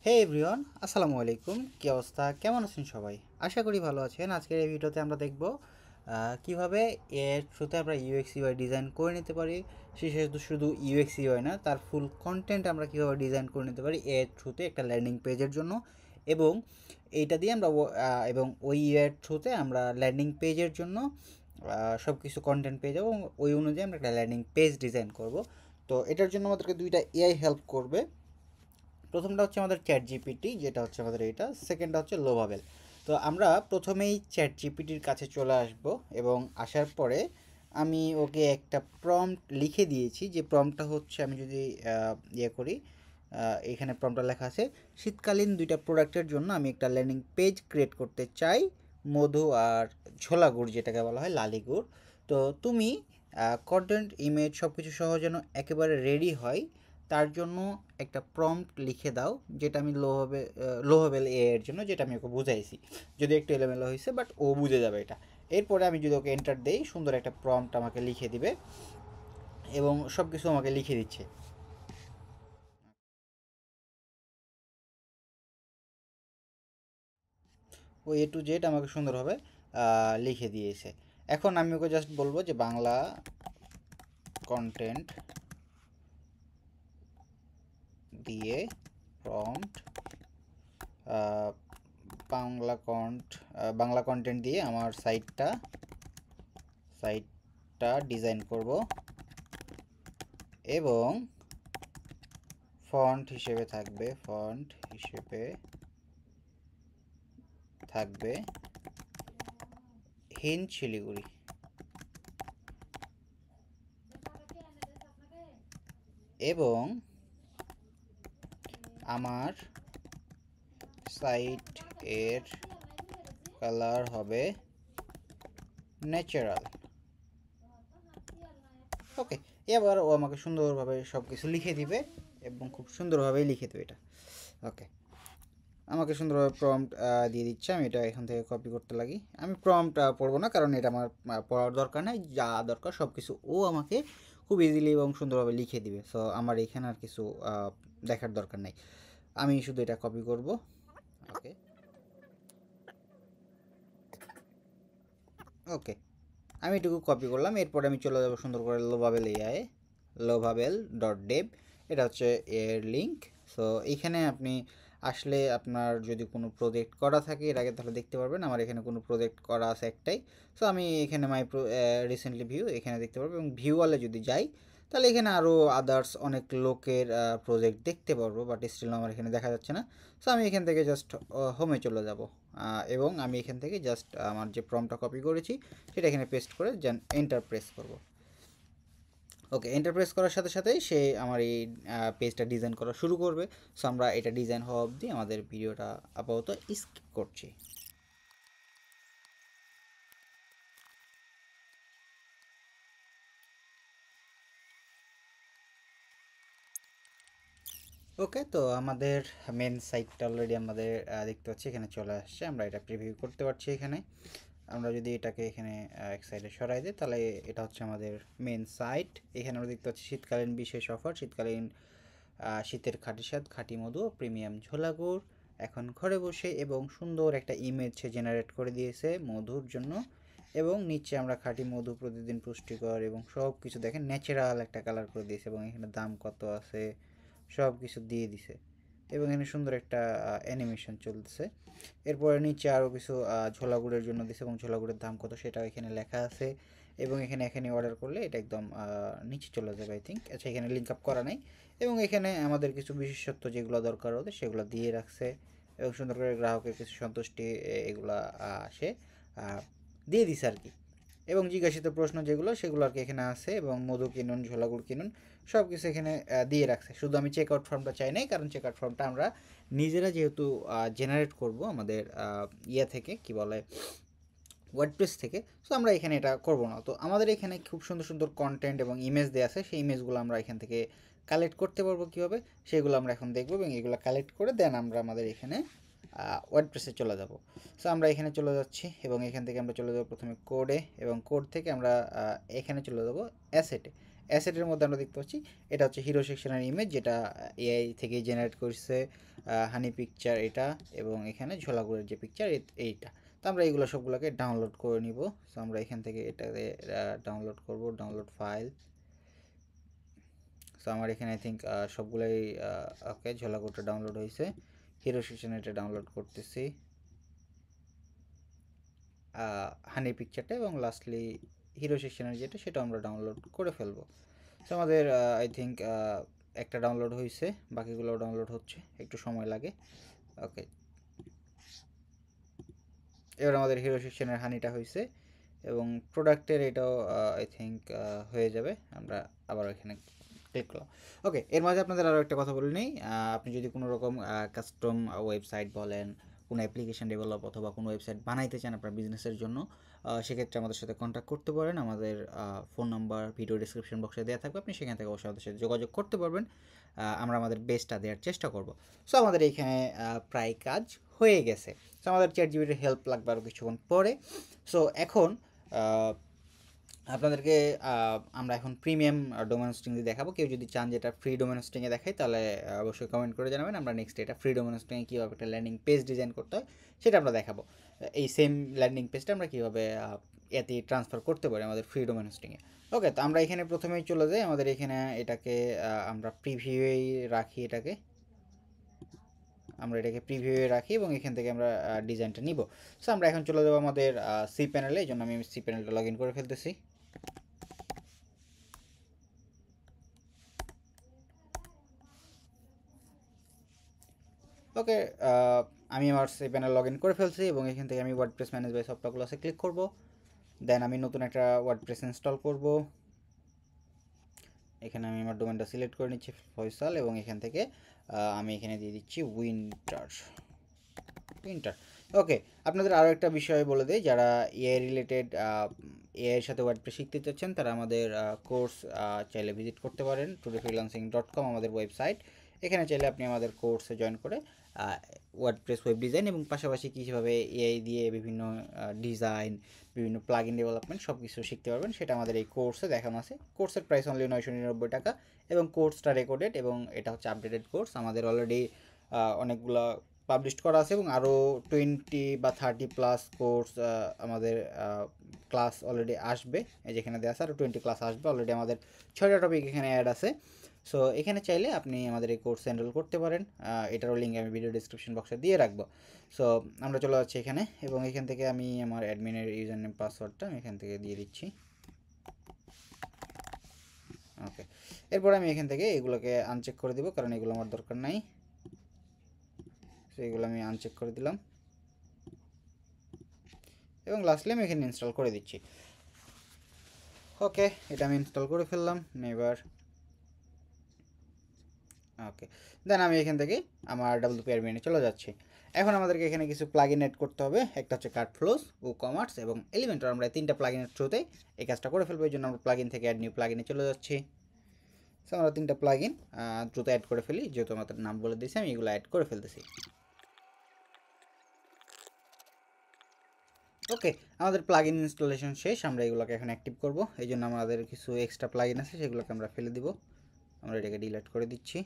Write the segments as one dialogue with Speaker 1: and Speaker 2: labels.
Speaker 1: হে everyone, আসসালামু আলাইকুম। কী অবস্থা, কেমন আছেন সবাই? আশা করি ভালো আছেন। আজকের এই ভিডিওতে আমরা দেখব কিভাবে এর থ্রুতে আমরা ইউএক্স ইউআই ডিজাইন করে নিতে পারি। শুধু ইউএক্স ইউআই না, তার ফুল কন্টেন্ট আমরা কীভাবে ডিজাইন করে নিতে পারি এর থ্রুতে একটা ল্যান্ডিং পেজের জন্য। এবং এইটা দিয়ে আমরা এবং ওই এর থ্রুতে আমরা ল্যান্ডিং পেজের জন্য সব কিছু কন্টেন্ট পেয়ে যাবো এবং ওই অনুযায়ী আমরা একটা ল্যান্ডিং পেজ ডিজাইন করব। তো এটার জন্য আমাদেরকে দুইটা এআই হেল্প করবে। প্রথমটা হচ্ছে আমাদের চ্যাট জিপিটি, যেটা হচ্ছে আমাদের এইটা। সেকেন্ডটা হচ্ছে লোভাবেল। তো আমরা প্রথমেই চ্যাট জিপিটির কাছে চলে আসব এবং আসার পরে আমি ওকে একটা প্রম্পট লিখে দিয়েছি, যে প্রম্পটটা হচ্ছে আমি যদি করি, এখানে প্রম্পটটা লেখা আছে শীতকালীন দুইটা প্রোডাক্টের জন্য আমি একটা ল্যান্ডিং পেজ ক্রিয়েট করতে চাই, মধু আর ঝোলা গুড়, যেটাকে বলা হয় লালি গুড়। তো তুমি কন্টেন্ট ইমেজ সব কিছু সহ যেন একেবারে রেডি হয় তার জন্য একটা প্রম্পট লিখে দাও, যেটা আমি লোহেবেল এ এর জন্য, যেটা আমি ওকে বুঝাইছি। যদি একটু এলোমেলো হয়েছে, বাট ও বুঝে যাবে এটা। এরপরে আমি যদি ওকে এন্টার দেই, সুন্দর একটা প্রম্পট আমাকে লিখে দিবে এবং সব কিছু আমাকে লিখে দিচ্ছে। ও এ টু জেড আমাকে সুন্দরভাবে লিখে দিয়েছে। এখন আমি ওকে জাস্ট বলবো যে বাংলা কন্টেন্ট দিয়ে প্রম্পট, বাংলা কন্টেন্ট দিয়ে আমার সাইটটা ডিজাইন করব এবং ফন্ট হিসেবে থাকবে হিন্দ শিলিগুড়ি। এবং আমার সাইট এর কালার হবে ন্যাচারাল। ওকে, এবার ও আমাকে সুন্দরভাবে সব কিছু লিখে দিবে এবং খুব সুন্দরভাবেই লিখে দেবে এটা। ওকে, আমাকে সুন্দরভাবে প্রম্পট দিয়ে দিচ্ছে। আমি এটা এখান থেকে কপি করতে লাগি। আমি প্রম্পট পড়বো না, কারণ এটা আমার পড়ার দরকার নেই। যা দরকার সব কিছু ও আমাকে খুব ইজিলি এবং সুন্দরভাবে লিখে দিবে। সো আমার এখানে আর কিছু দেখার দরকার নেই। আমি শুধু এটা কপি করব। ওকে ওকে, আমি এটুকু কপি করলাম। এরপরে আমি চলে যাবো সুন্দর করে লোভাবেল.dev। এটা হচ্ছে এর লিঙ্ক। সো এইখানে আপনি আসলে আপনার যদি কোনো প্রজেক্ট করা থাকে এর আগে, তাহলে দেখতে পারবেন আমার এখানে কোনো প্রজেক্ট করা আছে একটাই। সো আমি এখানে রিসেন্টলি ভিউ এখানে দেখতে পারবো এবং ভিউ ওয়ালে যদি যাই, তাহলে এখানে আরও আদার্স অনেক লোকের প্রজেক্ট দেখতে পারবো, বাট স্টিল আমার এখানে দেখা যাচ্ছে না। সো আমি এখান থেকে জাস্ট হোমে চলে যাব এবং আমি এখান থেকে জাস্ট আমার যে প্রম্পটটা কপি করেছি সেটা এখানে পেস্ট করে এন্টার প্রেস করব। ওকে, এন্টার প্রেস করার সাথে সাথেই সে আমার এই পেজটা ডিজাইন করা শুরু করবে। সো আমরা এটা ডিজাইন হওয়া অবধি আমাদের ভিডিওটা আপাতত স্কিপ করছি। ওকে, তো আমাদের মেন সাইটটা অলরেডি আমাদের দেখতে পাচ্ছি এখানে চলে আসছে। আমরা এটা প্রিভিউ করতে পারছি এখানে। আমরা যদি এটাকে এখানে এক সাইডে সরাই দিই, তাহলে এটা হচ্ছে আমাদের মেন সাইট। এখানে আমরা দেখতে পাচ্ছি শীতকালীন বিশেষ অফার, শীতের খাঁটি স্বাদ, খাঁটি মধু, প্রিমিয়াম ঝোলাগুড় এখন ঘরে বসে, এবং সুন্দর একটা ইমেজ জেনারেট করে দিয়েছে মধুর জন্য। এবং নিচে আমরা খাঁটি মধু প্রতিদিন পুষ্টিকর এবং সব কিছু দেখেন ন্যাচারাল একটা কালার করে দিয়েছে, এবং এখানে দাম কত আছে সব কিছু দিয়ে দিছে। এবং এখানে সুন্দর একটা অ্যানিমেশন চলতেছে। এরপরে নিচে আরও কিছু ঝোলা গুড়ের জন্য দিছে, এবং ঝোলা গুড়ের দাম কত সেটাও এখানে লেখা আছে। এবং এখানে অর্ডার করলে এটা একদম নিচে চলে যাবে আই থিঙ্ক। আচ্ছা, এখানে লিঙ্ক আপ করা নাই। এবং এখানে আমাদের কিছু বিশেষত্ব যেগুলো দরকার হতে সেগুলো দিয়ে রাখছে, এবং সুন্দর করে গ্রাহকের কিছু সন্তুষ্টি এগুলা আসে দিয়ে দিছে আর কি। এবং জিজ্ঞাসিত প্রশ্ন যেগুলো সেগুলো আর কি এখানে আছে, এবং মধু কিনুন, ঝোলাগুড় কিনুন, সব কিছু এখানে দিয়ে রাখছে। শুধু আমি চেক আউট ফর্মটা চাই নাই, কারণ চেক আউট ফর্মটা আমরা নিজেরা যেহেতু জেনারেট করব আমাদের থেকে কি বলে ওয়ার্ডপ্রেস থেকে। সো আমরা এখানে এটা করব না। তো আমাদের এখানে খুব সুন্দর সুন্দর কন্টেন্ট এবং ইমেজ দেওয়া আছে, সেই ইমেজগুলো আমরা এখান থেকে কালেক্ট করতে পারবো কীভাবে, সেগুলো আমরা এখন দেখবো। এবং এগুলো কালেক্ট করে দেন আমরা আমাদের এখানে ওয়ার্ডপ্রেসে চলে যাব। সো আমরা এখানে চলে যাচ্ছি এবং এখান থেকে আমরা চলে যাব প্রথমে কোডে, এবং কোড থেকে আমরা এখানে চলে যাব অ্যাসেটে। অ্যাসেটের মধ্যে আমরা দেখতে পাচ্ছি এটা হচ্ছে হিরো সেকশনের ইমেজ, যেটা এআই থেকে জেনারেট করছে, হানি পিকচার এটা, এবং এখানে ঝোলাগুড়ের যে পিকচার এইটা। তো আমরা এইগুলো সবগুলোকে ডাউনলোড করে নিব। সো আমরা এখান থেকে এটাকে ডাউনলোড করব, ডাউনলোড ফাইল। সো আমার এখানে আই থিঙ্ক সবগুলোই ওকে, ঝোলাগুড়টা ডাউনলোড হয়েছে, হিরো সেকশন এটা ডাউনলোড করতেছি, হানি পিকচারটা, এবং লাস্টলি হিরো সেকশনের যেটা সেটা আমরা ডাউনলোড করে ফেলবো। সো আমাদের আই থিঙ্ক একটা ডাউনলোড হয়েছে, বাকিগুলো ডাউনলোড হচ্ছে, একটু সময় লাগে। ওকে, এবার আমাদের হিরো সেকশনের হানিটা হয়েছে, এবং প্রোডাক্টের এটাও আই থিঙ্ক হয়ে যাবে। আমরা আবার এখানে ক্লিক করলাম। ওকে, এর মাঝে আপনাদের আরও একটা কথা বলে নিই, আপনি যদি কোনো রকম কাস্টম ওয়েবসাইট বলেন, কোনো অ্যাপ্লিকেশন ডেভেলপ অথবা কোনো ওয়েবসাইট বানাইতে চান আপনার বিজনেসের জন্য, সেক্ষেত্রে আমাদের সাথে কন্ট্যাক্ট করতে পারেন। আমাদের ফোন নাম্বার ভিডিও ডিসক্রিপশন বক্সে দেওয়া থাকবে, আপনি সেখান থেকে অবশ্যই আমাদের সাথে যোগাযোগ করতে পারবেন। আমরা আমাদের বেস্টটা দেওয়ার চেষ্টা করব। সো আমাদের এইখানে প্রায় কাজ হয়ে গেছে। সো আমাদের চ্যাটজিপিটির হেল্প লাগবে আরও কিছুক্ষণ পরে। সো এখন আপনাদেরকে আমরা এখন প্রিমিয়াম ডোমেন হোস্টিং দিয়ে দেখাবো। কেউ যদি চান যেটা ফ্রি ডোমেন হোস্টিংয়ে দেখাই, তাহলে অবশ্যই কমেন্ট করে জানাবেন। আমরা নেক্সট এটা ফ্রি ডোমেন হোস্টিংয়ে কীভাবে একটা ল্যান্ডিং পেজ ডিজাইন করতে হয় সেটা আমরা দেখাবো। এই সেম ল্যান্ডিং পেজটা আমরা কীভাবে এতে ট্রান্সফার করতে পারি আমাদের ফ্রি ডোমেন হোস্টিংয়ে। ওকে, তো আমরা এখানে প্রথমেই চলে যাই, আমাদের এখানে এটাকে আমরা প্রিভিউয়েই রাখি, আমরা এটাকে প্রিভিউয়ে রাখি, এবং এখান থেকে আমরা ডিজাইনটা নিব। সো আমরা এখন চলে যাবো আমাদের সি প্যানেলে, এই জন্য আমি সি প্যানেলটা লগ ইন করে ফেলতেছি। ওকে, আমি আমার সি প্যানেল লগ ইন করে ফেলছি, এবং এখান থেকে আমি ওয়ার্ডপ্রেস ম্যানেজ বাই সফটওয়্যার ক্লাসে ক্লিক করব। দেন আমি নতুন একটা ওয়ার্ডপ্রেস ইনস্টল করব। এখানে আমি আমার ডোমেনটা সিলেক্ট করে নিচ্ছি ফয়সাল, এবং এখান থেকে আমি এখানে দিয়ে দিচ্ছি উইন্টার। ওকে, আপনাদের আরও একটা বিষয় বলে দিই, যারা এআই রিলেটেড এআইয়ের সাথে ওয়ার্ডপ্রেস শিখতে চাচ্ছেন, তারা আমাদের কোর্স চাইলে ভিজিট করতে পারেন, today-freelancing.com আমাদের ওয়েবসাইট। এখানে চাইলে আপনি আমাদের কোর্সে জয়েন করে ওয়ার্ডপ্রেস ওয়েব ডিজাইন এবং পাশাপাশি কীভাবে এআই দিয়ে বিভিন্ন ডিজাইন, বিভিন্ন প্লাগইন ডেভেলপমেন্ট সব কিছু শিখতে পারবেন, সেটা আমাদের এই কোর্সে দেখানো আছে। কোর্সের প্রাইস অনলি 999 টাকা, এবং কোর্সটা রেকর্ডেড, এবং এটা হচ্ছে আপডেটেড কোর্স। আমাদের অলরেডি অনেকগুলো পাবলিশ করা আছে, এবং আরও 20 বা 30+ কোর্স আমাদের ক্লাস অলরেডি আসবে। এই যেখানে দেওয়া আছে আরও 20 ক্লাস আসবে। অলরেডি আমাদের 6টা টপিক এখানে অ্যাড আছে। সো এখানে চাইলে আপনি আমাদের এই কোর্সে এনরোল করতে পারেন। এটারও লিঙ্ক আমি ভিডিও ডিসক্রিপশন বক্সে দিয়ে রাখবো। সো আমরা চলে যাচ্ছি এখানে, এবং এখান থেকে আমি আমার অ্যাডমিনের ইউজার নেম পাসওয়ার্ডটা আমি এখান থেকে দিয়ে দিচ্ছি। ওকে, এরপর আমি এখান থেকে এগুলোকে আনচেক করে দিব, কারণ এগুলো আমার দরকার নাই। সো এগুলো আমি আনচেক করে দিলাম, এবং লাস্টলি আমি এখানে ইনস্টল করে দিচ্ছি। ওকে, এটা আমি ইনস্টল করে ফেললাম এবার। ওকে, দেন আমি এখান থেকে আমার WP অ্যাডমিনে চলে যাচ্ছি। এখন আমাদেরকে এখানে কিছু প্লাগইন এড করতে হবে। একটা হচ্ছে কার্টফ্লোজ, WooCommerce এবং এলিমেন্টর। আমরা 3টা প্লাগইনের থ্রুতে এই কাজটা করে ফেলবো, এই জন্য আমরা প্লাগইন থেকে অ্যাড নিউ প্লাগইনে চলে যাচ্ছি। সো আমরা 3টা প্লাগইন দ্রুত অ্যাড করে ফেলি, যেহেতু আমাদের নাম বলে দিয়েছি আমি এগুলো অ্যাড করে ফেলতেছি। ওকে, আমাদের প্লাগইন ইনস্টলেশন শেষ। আমরা এগুলোকে এখন অ্যাক্টিভ করব, এই জন্য আমাদের কিছু এক্সট্রা প্লাগইন আছে, সেগুলোকে আমরা ফেলে দিব। আমরা এটাকে ডিলিট করে দিচ্ছি।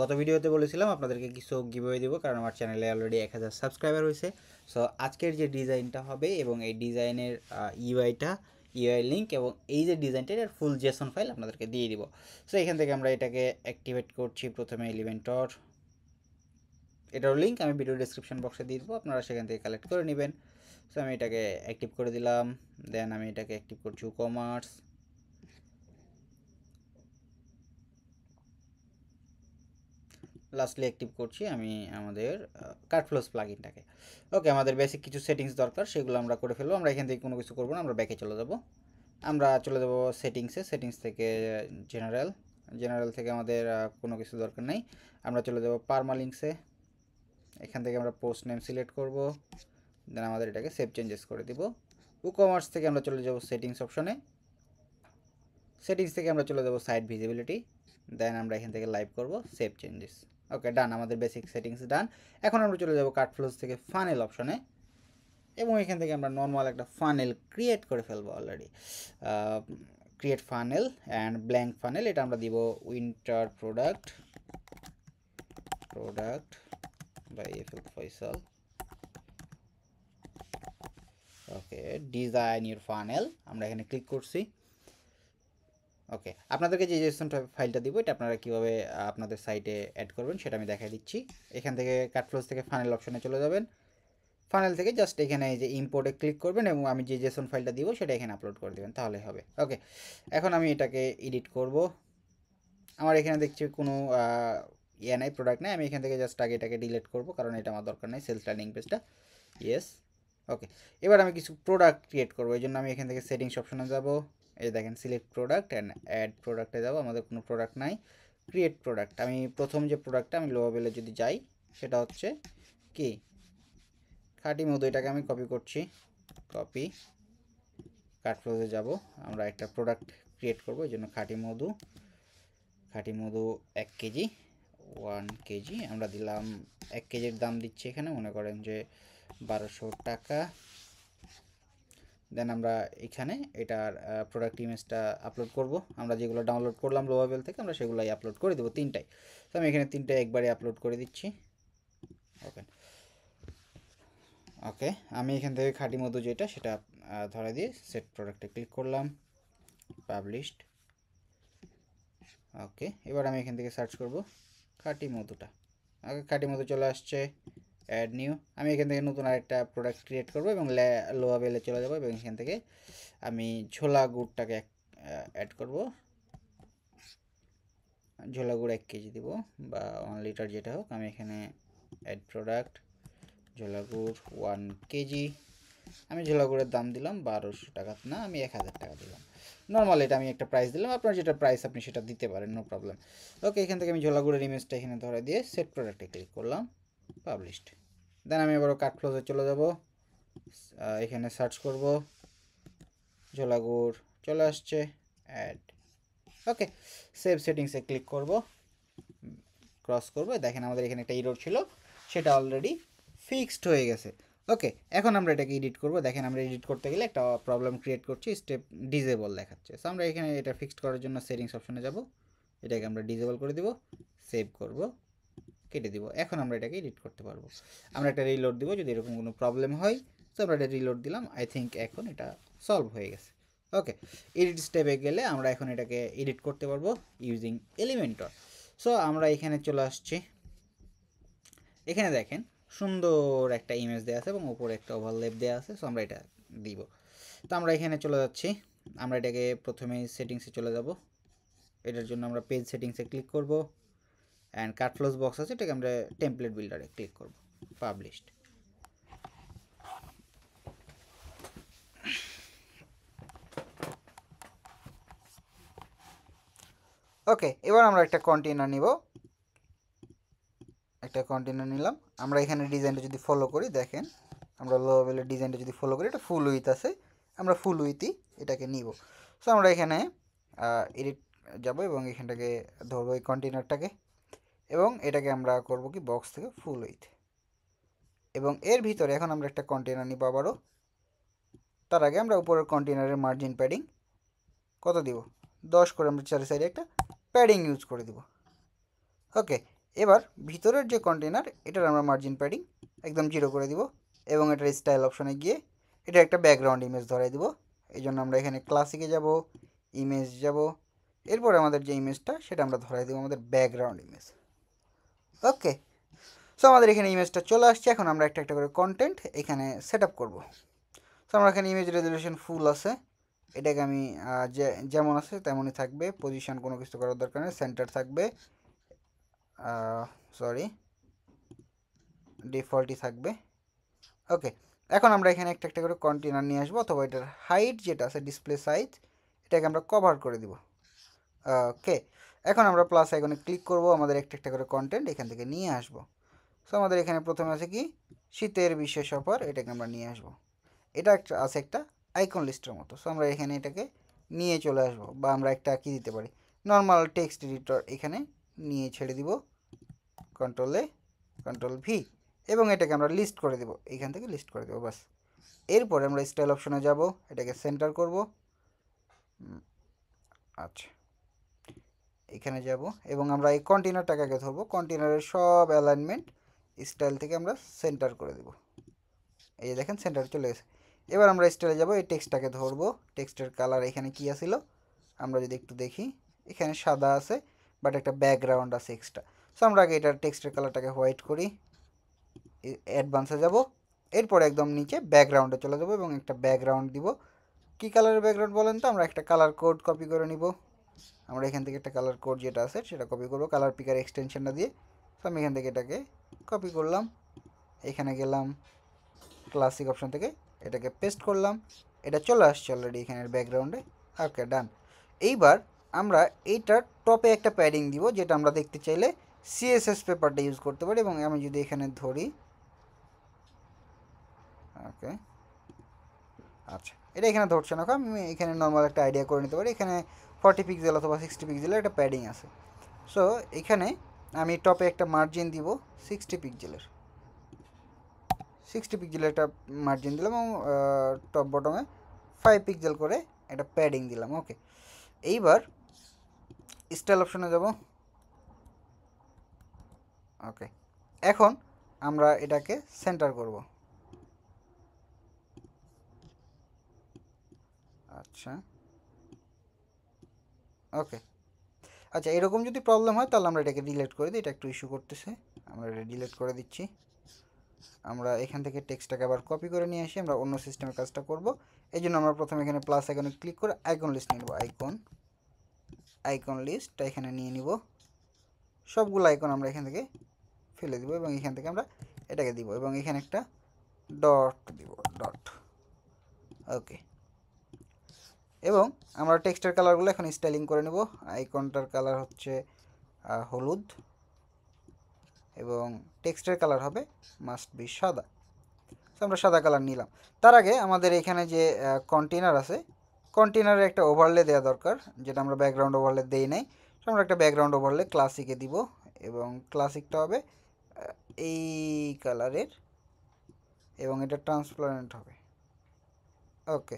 Speaker 1: গত ভিডিওতে বলেছিলাম আপনাদেরকে কিছু গিভওয়ে দিব, কারণ আমার চ্যানেলে অলরেডি 1000 সাবস্ক্রাইবার হয়েছে। সো আজকের যে ডিজাইনটা হবে, এবং এই ডিজাইনের ইউআই লিঙ্ক, এবং এই যে ডিজাইনটার এর ফুল জেসন ফাইল আপনাদেরকে দিয়ে দিব। সো এখান থেকে আমরা এটাকে অ্যাক্টিভেট করছি। প্রথমে এলিমেন্টর, এটার লিঙ্ক আমি ভিডিও ডিসক্রিপশন বক্সে দিয়ে দেবো, আপনারা সেখান থেকে কালেক্ট করে নেবেন। সো আমি এটাকে অ্যাক্টিভ করে দিলাম। দেন আমি এটাকে অ্যাক্টিভ করছি WooCommerce। লাস্টলি অ্যাক্টিভ করছি আমি আমাদের কার্টফ্লোজ প্লাগইনটাকে। ওকে, আমাদের বেসিক কিছু সেটিংস দরকার, সেগুলো আমরা করে ফেলবো। আমরা এখান থেকে কোনো কিছু করবো না, আমরা ব্যাকে চলে যাব। আমরা চলে যাব সেটিংস থেকে জেনারেল থেকে আমাদের কোনো কিছু দরকার নেই। আমরা চলে যাব পারমালিঙ্কসে। এখান থেকে আমরা পোস্ট নেম সিলেক্ট করব, দেন আমাদের এটাকে সেভ চেঞ্জেস করে দিব। WooCommerce থেকে আমরা চলে যাব সেটিংস অপশনে। সেটিংস থেকে আমরা চলে যাব সাইট ভিজিবিলিটি, দেন আমরা এখান থেকে লাইভ করব সেভ চেঞ্জেস। ওকে, ডান, আমাদের বেসিক সেটিংস ডান। এখন আমরা চলে যাব কার্টফ্লোজ থেকে ফানেল অপশনে। এবং এখান থেকে আমরা নর্মাল একটা ফানেল ক্রিয়েট করে ফেলবো already. Create funnel and blank funnel, এটা আমরা দিব winter product by FL Faisal. Okay, design your funnel, আমরা এখানে ক্লিক করছি। ওকে, আপনাদেরকে যে জেসন ফাইলটা দিব এটা আপনারা কীভাবে আপনাদের সাইটে অ্যাড করবেন সেটা আমি দেখাই দিচ্ছি। এখান থেকে কাটফ্লোজ থেকে ফানেল অপশনে চলে যাবেন। ফানেল থেকে জাস্ট এখানে এই যে ইম্পোর্টে ক্লিক করবেন এবং আমি যে জেসন ফাইলটা দিব সেটা এখানে আপলোড করে দেবেন, তাহলে হবে। ওকে, এখন আমি এটাকে এডিট করব। আমার এখানে দেখছি কোনো ইয়ে নাই, প্রোডাক্ট নাই। আমি এখান থেকে জাস্ট আগে এটাকে ডিলিট করব, কারণ এটা আমার দরকার নেই, সেলস ল্যান্ডিং পেজটা। ইয়েস। ওকে, এবার আমি কিছু প্রোডাক্ট ক্রিয়েট করবো। এই জন্য আমি এখান থেকে সেটিংস অপশনে যাব। এই দেখেন সিলেক্ট প্রোডাক্ট অ্যান্ড অ্যাড প্রোডাক্টে যাব। আমাদের কোনো প্রোডাক্ট নাই, ক্রিয়েট প্রোডাক্ট। আমি প্রথম যে প্রোডাক্টটা আমি লোয়াবেলে যদি যাই সেটা হচ্ছে কি খাঁটি মধু। এটাকে আমি কপি করছি, কপি, কাটফ্লোজে যাব। আমরা একটা প্রোডাক্ট ক্রিয়েট করবো, এই জন্য খাঁটি মধু 1 কেজি, 1 কেজি আমরা দিলাম। 1 কেজির দাম দিচ্ছি এখানে মনে করেন যে 1200 টাকা। দেন আমরা এখানে এটার প্রোডাক্ট ইমেজটা আপলোড করব। আমরা যেগুলো ডাউনলোড করলাম লোয়াবেল থেকে আমরা সেগুলোই আপলোড করে দেবো, 3টাই। তো আমি এখানে 3টাই একবারে আপলোড করে দিচ্ছি। ওকে, ওকে, আমি এখান থেকে খাঁটি মধু যেটা সেটা ধরে দিয়ে সেট প্রোডাক্টে ক্লিক করলাম, পাবলিশড। ওকে, এবার আমি এখান থেকে সার্চ করব খাঁটি মধুটা। ওকে, খাঁটি মধু চলে আসছে, অ্যাড নিউ। আমি এখান থেকে নতুন আরেকটা প্রোডাক্ট ক্রিয়েট করব এবং লোয়াবেলে চলে যাব এবং এখান থেকে আমি ঝোলা গুড়টাকে অ্যাড করব। ঝোলা গুড় 1 কেজি দিব বা 1 লিটার যেটা হোক। আমি এখানে অ্যাড প্রোডাক্ট ঝোলা গুড় 1 কেজি। আমি ঝোলা গুড়ের দাম দিলাম 1200 টাকা না, আমি 1000 টাকা দিলাম। নর্মাল এটা আমি একটা প্রাইস দিলাম, আপনার যেটা প্রাইস আপনি সেটা দিতে পারেন, নো প্রবলেম। ওকে, এখান থেকে আমি ঝোলা গুড়ের ইমেজটা এখানে ধরে দিয়ে সেট প্রোডাক্টে ক্লিক করলাম, পাবলিশড। দেন আমি আবারও কাটফ্লোজে চলে যাব, এখানে সার্চ করব ঝোলা গুড়, চলে আসছে, অ্যাড। ওকে, সেভ সেটিংসে ক্লিক করব, ক্রস করব। দেখেন আমাদের এখানে একটা এরর ছিল, সেটা অলরেডি ফিক্সড হয়ে গেছে। ওকে, এখন আমরা এটাকে এডিট করব। দেখেন আমরা এডিট করতে গেলে একটা প্রবলেম ক্রিয়েট করছি, স্টেপ ডিসেবল দেখাচ্ছে। সো আমরা এখানে এটা ফিক্সড করার জন্য সেটিংস অপশনে যাব, এটাকে আমরা ডিসেবল করে দিব, সেভ করব, কেটে দিব। এখন আমরা এটাকে এডিট করতে পারবো। আমরা একটা রিলোড দিব যদি এরকম কোনো প্রবলেম হয়। সো আমরা এটা রিলোড দিলাম, আই থিঙ্ক এখন এটা সলভ হয়ে গেছে। ওকে, এডিট স্টেপে গেলে আমরা এখন এটাকে এডিট করতে পারবো ইউজিং এলিমেন্টর। সো আমরা এখানে চলে আসছি, এখানে দেখেন সুন্দর একটা ইমেজ দেওয়া আছে এবং উপরে একটা ওভারল্যাপ দেওয়া আছে। সো আমরা এটা দিব। তো আমরা এখানে চলে যাচ্ছি, আমরা এটাকে প্রথমে সেটিংসে চলে যাব। এটার জন্য আমরা পেজ সেটিংসে ক্লিক করব অ্যান্ড কাটফ্লোজ বক্স আছে, এটাকে আমরা টেমপ্লেট বিল্ডারে ক্লিক করব, পাবলিশড। ওকে, এবার আমরা একটা কন্টেইনার নিব, একটা কন্টেইনার নিলাম। আমরা এখানে ডিজাইনটা যদি ফলো করি, দেখেন আমরা লো লেভেলের ডিজাইনটা যদি ফলো করি, এটা ফুল উইথ আছে, আমরা ফুল উইথই এটাকে নিব। সো আমরা এখানে এডিট যাব এবং এখানটাকে ধরবো এই কন্টেইনারটাকে এবং এটাকে আমরা করব কি বক্স থেকে ফুল উইথ, এবং এর ভিতরে এখন আমরা একটা কন্টেইনার নিব আবারও। তার আগে আমরা উপরের কন্টেইনারের মার্জিন প্যাডিং কত দিব, 10 করে আমরা চারি সাইডে একটা প্যাডিং ইউজ করে দিব। ওকে, এবার ভিতরের যে কন্টেইনার এটার আমরা মার্জিন প্যাডিং একদম 0 করে দিব এবং এটার স্টাইল অপশনে গিয়ে এটা একটা ব্যাকগ্রাউন্ড ইমেজ ধরাই দিব। এই জন্য আমরা এখানে ক্লাসিকে যাব, ইমেজ যাব, এরপরে আমাদের যে ইমেজটা সেটা আমরা ধরাই দেবো আমাদের ব্যাকগ্রাউন্ড ইমেজ। ওকে, সো আমাদের এখানে ইমেজটা চলে আসছে। এখন আমরা একটা একটা করে কন্টেন্ট এখানে সেট আপ করবো। সো আমরা এখানে ইমেজ রেজলিউশন ফুল আছে, এটাকে আমি যেমন আছে তেমনই থাকবে, পজিশন কোনো কিছু করার দরকার নেই, সেন্টার থাকবে, সরি ডিফল্টই থাকবে। ওকে, এখন আমরা এখানে একটা একটা করে কন্টেইনার নিয়ে আসবো, অথবা এটার হাইট যেটা আছে ডিসপ্লে সাইজ এটাকে আমরা কভার করে দিব। ওকে, এখন আমরা প্লাস আইকনে ক্লিক করব, আমাদের একটা একটা করে কন্টেন্ট এখান থেকে নিয়ে আসবো। সো আমাদের এখানে প্রথমে আছে কি শীতের বিশেষ অফার, এটাকে আমরা নিয়ে আসবো। এটা একটা আছে একটা আইকন লিস্টের মতো। সো আমরা এখানে এটাকে নিয়ে চলে আসবো, বা আমরা একটা কি দিতে পারি নর্মাল টেক্সট এডিটর এখানে নিয়ে ছেড়ে দিব, কন্ট্রোল ভি, এবং এটাকে আমরা লিস্ট করে দেব, এখান থেকে লিস্ট করে দেবো, বাস। এরপরে আমরা স্টাইল অপশনে যাব, এটাকে সেন্টার করব। আচ্ছা, এখানে যাব এবং আমরা এই কন্টেনারটাকে আগে ধরবো। কন্টেনারের সব অ্যালাইনমেন্ট স্টাইল থেকে আমরা সেন্টার করে দেব। এই যে দেখেন সেন্টার চলে গেছে। এবার আমরা স্টাইলে যাব, এই টেক্সটটাকে ধরবো। টেক্সটের কালার এখানে কি আছিল আমরা যদি একটু দেখি, এখানে সাদা আছে বাট একটা ব্যাকগ্রাউন্ড আছে এক্সট্রা। সো আমরা আগে এটার টেক্সটের কালারটাকে হোয়াইট করি, অ্যাডভান্সে যাব, এরপর একদম নিচে ব্যাকগ্রাউন্ডে চলে যাব এবং একটা ব্যাকগ্রাউন্ড দিব। কি কালারের ব্যাকগ্রাউন্ড বলেন তো? আমরা একটা কালার কোড কপি করে নিব। আমরা এখান থেকে একটা কালার কোড যেটা আছে সেটা কপি করব কালার পিকার এক্সটেনশনটা দিয়ে। তো আমি এখান থেকে এটাকে কপি করলাম, এখানে গেলাম ক্লাসিক অপশন থেকে এটাকে পেস্ট করলাম, এটা চলে আসছে অলরেডি এখানের ব্যাকগ্রাউন্ডে। ওকে, ডান। এইবার আমরা এইটার টপে একটা প্যাডিং দিব, যেটা আমরা দেখতে চাইলে সিএসএস পেপারটা ইউজ করতে পারি। এবং আমি যদি এখানে ধরি, ওকে, আচ্ছা, এটা এখানে ধরছে না, আমি এখানে নর্মাল একটা আইডিয়া করে নিতে পারি। এখানে 40 পিক্সেল অথবা 60 পিক্সেলের একটা প্যাডিং আছে। সো এখানে আমি টপে একটা মার্জিন দিব 60 পিক্সেলের, 60 পিক্সেলের একটা মার্জিন দিলাম এবং টপ বটমে 5 পিক্সেল করে একটা প্যাডিং দিলাম। ওকে, এইবার স্টাইল অপশনে যাব। ওকে, এখন আমরা এটাকে সেন্টার করব। আচ্ছা, ওকে, আচ্ছা, এরকম যদি প্রবলেম হয় তাহলে আমরা এটাকে ডিলিট করে দিই। এটা একটু ইস্যু করতেছে, আমরা এটা ডিলিট করে দিচ্ছি। আমরা এখান থেকে টেক্সটটাকে আবার কপি করে নিয়ে আসি, আমরা অন্য সিস্টেমের কাজটা করব। এই জন্য আমরা প্রথমে এখানে প্লাস আইকনে ক্লিক করে আইকন লিস্ট নিয়ে নেব। আইকন লিস্টটা এখানে নিয়ে নিব, সবগুলো আইকন আমরা এখান থেকে ফেলে দিব এবং এখান থেকে আমরা এটাকে দিব এবং এখানে একটা ডট দিব, ডট। ওকে, এবং আমরা টেক্সটের কালারগুলো এখন স্টাইলিং করে নেব। আইকনটার কালার হচ্ছে হলুদ এবং টেক্সটের কালার হবে মাস্ট বি সাদা। তো আমরা সাদা কালার নিলাম। তার আগে আমাদের এখানে যে কন্টেনার আছে, কন্টেনারে একটা ওভারলে দেওয়া দরকার, যেটা আমরা ব্যাকগ্রাউন্ড ওভারলে দেই নাই। তো আমরা একটা ব্যাকগ্রাউন্ড ওভারলে ক্লাসিকে দিব এবং ক্লাসিকটা হবে এই কালারের এবং এটা ট্রান্সপারেন্ট হবে। ওকে,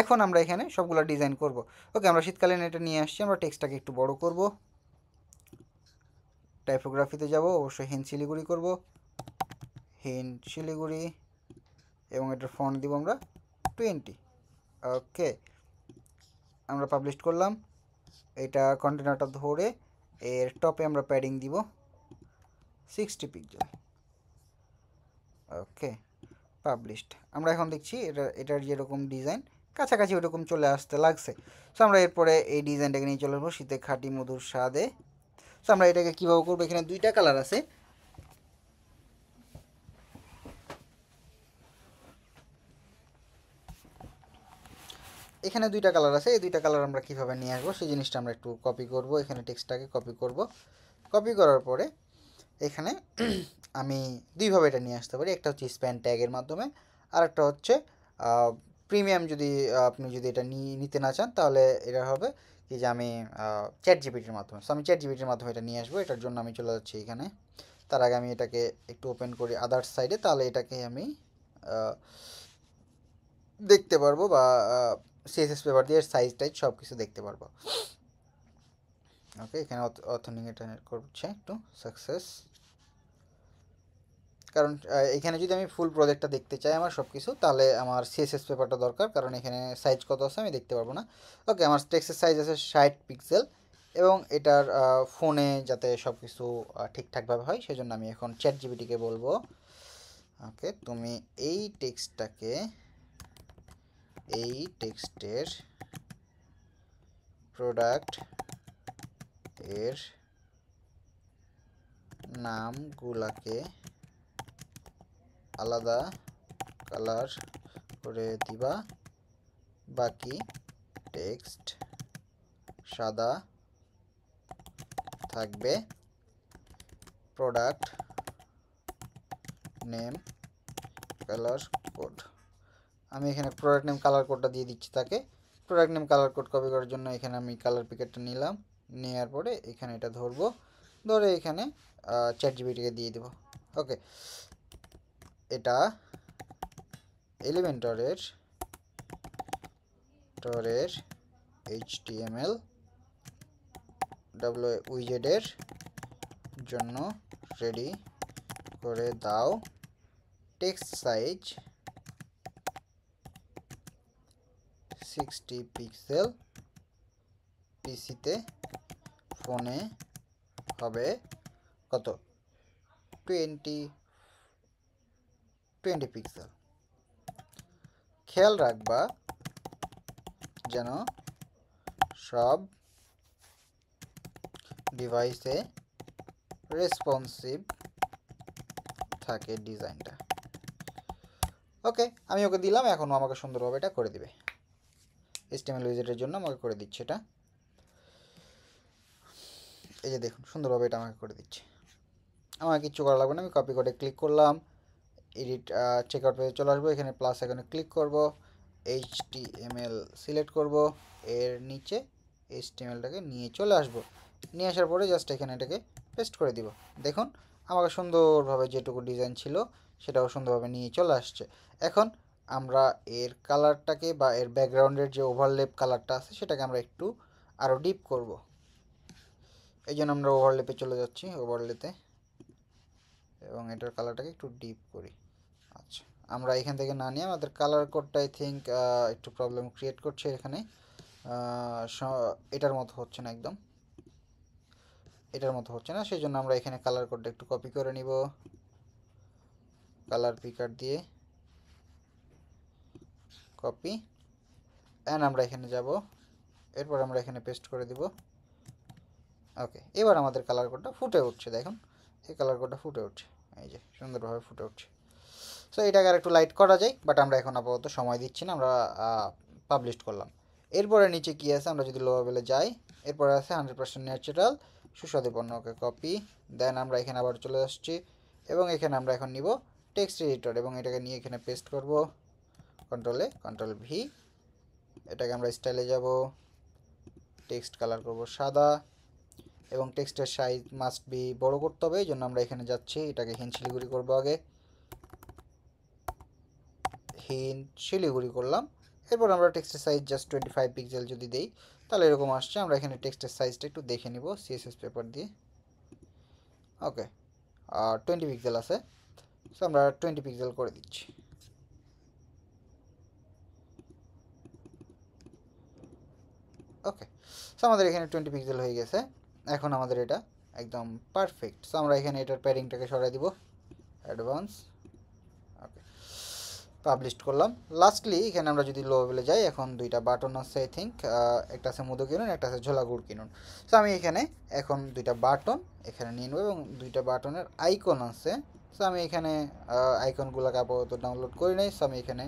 Speaker 1: এখন আমরা এখানে সবগুলো ডিজাইন করব। ওকে, আমরা শীতকালীন এটা নিয়ে আসছি। আমরা টেক্সটটাকে একটু বড় করব, টাইপোগ্রাফিতে যাব, অবশ্যই হিন্দ শিলিগুড়ি করব, হিন্দ শিলিগুড়ি, এবং এটার ফন্ট দিব আমরা 20। ওকে, আমরা পাবলিশ করলাম। এটা কন্টেনারটা ধরে এর টপে আমরা প্যাডিং দিব 60 পিক্সেল। ওকে, পাবলিশড। আমরা এখন দেখছি এটার যেরকম ডিজাইন কাছাকাছি ওরকম চলে আসতে লাগছে। সো আমরা এরপরে এই ডিজাইনটাকে নিয়ে চলে আসবো শীতে খাঁটি মধুর স্বাদে। সো আমরা এটাকে কীভাবে করবো, এখানে দুইটা কালার আছে। এখানে দুইটা কালার আছে, এই দুইটা কালার আমরা কীভাবে নিয়ে আসবো সেই জিনিসটা আমরা একটু কপি করব। এখানে টেক্সটটাকে কপি করব, কপি করার পরে এখানে আমি দুইভাবে এটা নিয়ে আসতে পারি। একটা হচ্ছে স্প্যান ট্যাগের মাধ্যমে, আর একটা হচ্ছে প্রিমিয়াম। যদি আপনি যদি এটা নিতে না চান তাহলে এটা হবে কি যে আমি চ্যাট জিপিটির মাধ্যমে। সো আমি চ্যাট জিপিটির মাধ্যমে এটা নিয়ে আসবো। এটার জন্য আমি চলে যাচ্ছি এখানে। তার আগে আমি এটাকে একটু ওপেন করি আদার্স সাইডে, তাহলে এটাকে আমি দেখতে পারবো বা সিএসএস পেপার দিয়ে সাইজ টাইজ সব কিছু দেখতে পারবো। ওকে, এখানে অথেন্টিক এটা করছে একটু সাকসেস, কারণ এখানে যদি আমি ফুল প্রজেক্টটা দেখতে চাই আমার সব কিছু, তাহলে আমার সিএসএস পেপারটা দরকার, কারণ এখানে সাইজ কত আছে আমি দেখতে পারবো না। ওকে, আমার টেক্সটের সাইজ আছে 60 পিক্সেল এবং এটার ফোনে যাতে সব কিছু ঠিকঠাকভাবে হয় সেজন্য আমি এখন চ্যাট জিপিটিকে বলবো, ওকে, তুমি এই টেক্সটের প্রোডাক্ট এর নামগুলাকে আলাদা কালার করে দিবা, বাকি টেক্সট সাদা থাকবে, প্রোডাক্ট নেম কালার কোড। আমি এখানে প্রোডাক্ট নেম কালার কোডটা দিয়ে দিচ্ছি তাকে। Product name colour code copy করার জন্য এখানে আমি কালার পিকেটটা নিলাম, নেওয়ার পরে এখানে এটা ধরবো, ধরে এখানে চ্যাট জিপিটিকে দিয়ে দেবো। ওকে, এটা এলিমেন্টরের HTML উইজেটের জন্য রেডি করে দাও, টেক্সট সাইজ 60 পিক্সেল, পিসিতে ফোনে হবে কত 20 পিক্সেল। খেয়াল রাখবা যেন সব ডিভাইসে রেসপন্সিভ থাকে ডিজাইনটা। ওকে, আমি ওকে দিলাম, এখন আমাকে সুন্দরভাবে এটা করে দিবে। HTML উইজেটের জন্য আমাকে করে দিচ্ছে এটা। এই যে দেখুন সুন্দরভাবে এটা আমাকে করে দিচ্ছে। আমার কিচ্ছু করা লাগবে না, আমি কপি করে ক্লিক করলাম, এডিট চেকআউট পেজে চলে আসবো, এখানে প্লাস এখানে ক্লিক করব, HTML সিলেক্ট করব, এর নিচে HTMLটাকে নিয়ে চলে আসব, নিয়ে আসার পরে জাস্ট এখানে এটাকে পেস্ট করে দিব। দেখুন আমাকে সুন্দরভাবে যেটুকু ডিজাইন ছিল সেটাও সুন্দরভাবে নিয়ে চলে আসছে। এখন আমরা এর কালারটাকে বা এর ব্যাকগ্রাউন্ডের যে ওভারলেপ কালারটা আছে সেটাকে আমরা একটু আরও ডিপ করব। এই জন্য আমরা ওভারলেপে চলে যাচ্ছি, ওভারলেতে, এবং এটার কালারটাকে একটু ডিপ করি। আচ্ছা, আমরা এখান থেকে না নিয়ে আমাদের কালার কোডটা আই থিঙ্ক একটু প্রবলেম ক্রিয়েট করছে এখানে, এটার মতো হচ্ছে না, একদম এটার মতো হচ্ছে না, সেই জন্য আমরা এখানে কালার কোডটা একটু কপি করে নিব, কালার পিকার দিয়ে কপি, অ্যান্ড আমরা এখানে যাব, এরপর আমরা এখানে পেস্ট করে দিব। ওকে, এবার আমাদের কালার কোডটা ফুটে উঠছে, দেখুন এই কালার কোডটা ফুটে উঠছে, এই যে সুন্দরভাবে ফুটে উঠছে। সো এটাকে আর একটু লাইট করা যায়, বাট আমরা এখন আপাতত সময় দিচ্ছি না, আমরা পাবলিশ করলাম। এরপরে নিচে কি আছে, আমরা যদি লো লেভেলে যাই, এরপরে আছে 100% ন্যাচারাল সুস্বাদু পণ্য। ওকে, কপি, দেন আমরা এখানে আবার চলে আসছি এবং এখানে আমরা এখন নিব টেক্সট এডিটর এবং এটাকে নিয়ে এখানে পেস্ট করব, কন্ট্রোল ভি, এটাকে আমরা স্টাইলে যাব, টেক্সট কালার করব সাদা, এবং টেক্সটের সাইজ মাস্ট বি বড় করতে হবে, এই জন্য আমরা এখানে যাচ্ছি, এটাকে হিন শিলিগুড়ি করবো, আগে হিন শিলিগুড়ি করলাম। এরপর আমরা টেক্সটের সাইজ জাস্ট 25 পিক্সেল যদি দেই তাহলে এরকম আসছে। আমরা এখানে টেক্সটের সাইজটা একটু দেখে নিব CSS পেপার দিয়ে। ওকে, 20 পিক্সেল আছে, সো আমরা 20 পিক্সেল করে দিচ্ছি। ওকে, সো আমাদের এখানে 20 পিক্সেল হয়ে গেছে, এখন আমাদের এটা একদম পারফেক্ট। সো আমরা এখানে এটার প্যাডিংটাকে সরাই দিব, অ্যাডভান্স, ওকে, পাবলিশ করলাম। লাস্টলি এখানে আমরা যদি লো লেভেলে যাই, এখন দুইটা বাটন আছে আই থিঙ্ক, একটা আছে মধু কিনুন, একটা আছে ঝোলা গুড় কিনুন। সো আমি এখানে এখন দুইটা বাটন এখানে নিয়ে নেব এবং দুইটা বাটনের আইকন আছে। সো আমি এখানে আইকনগুলোকে আপাতত ডাউনলোড করি নাই, সো আমি এখানে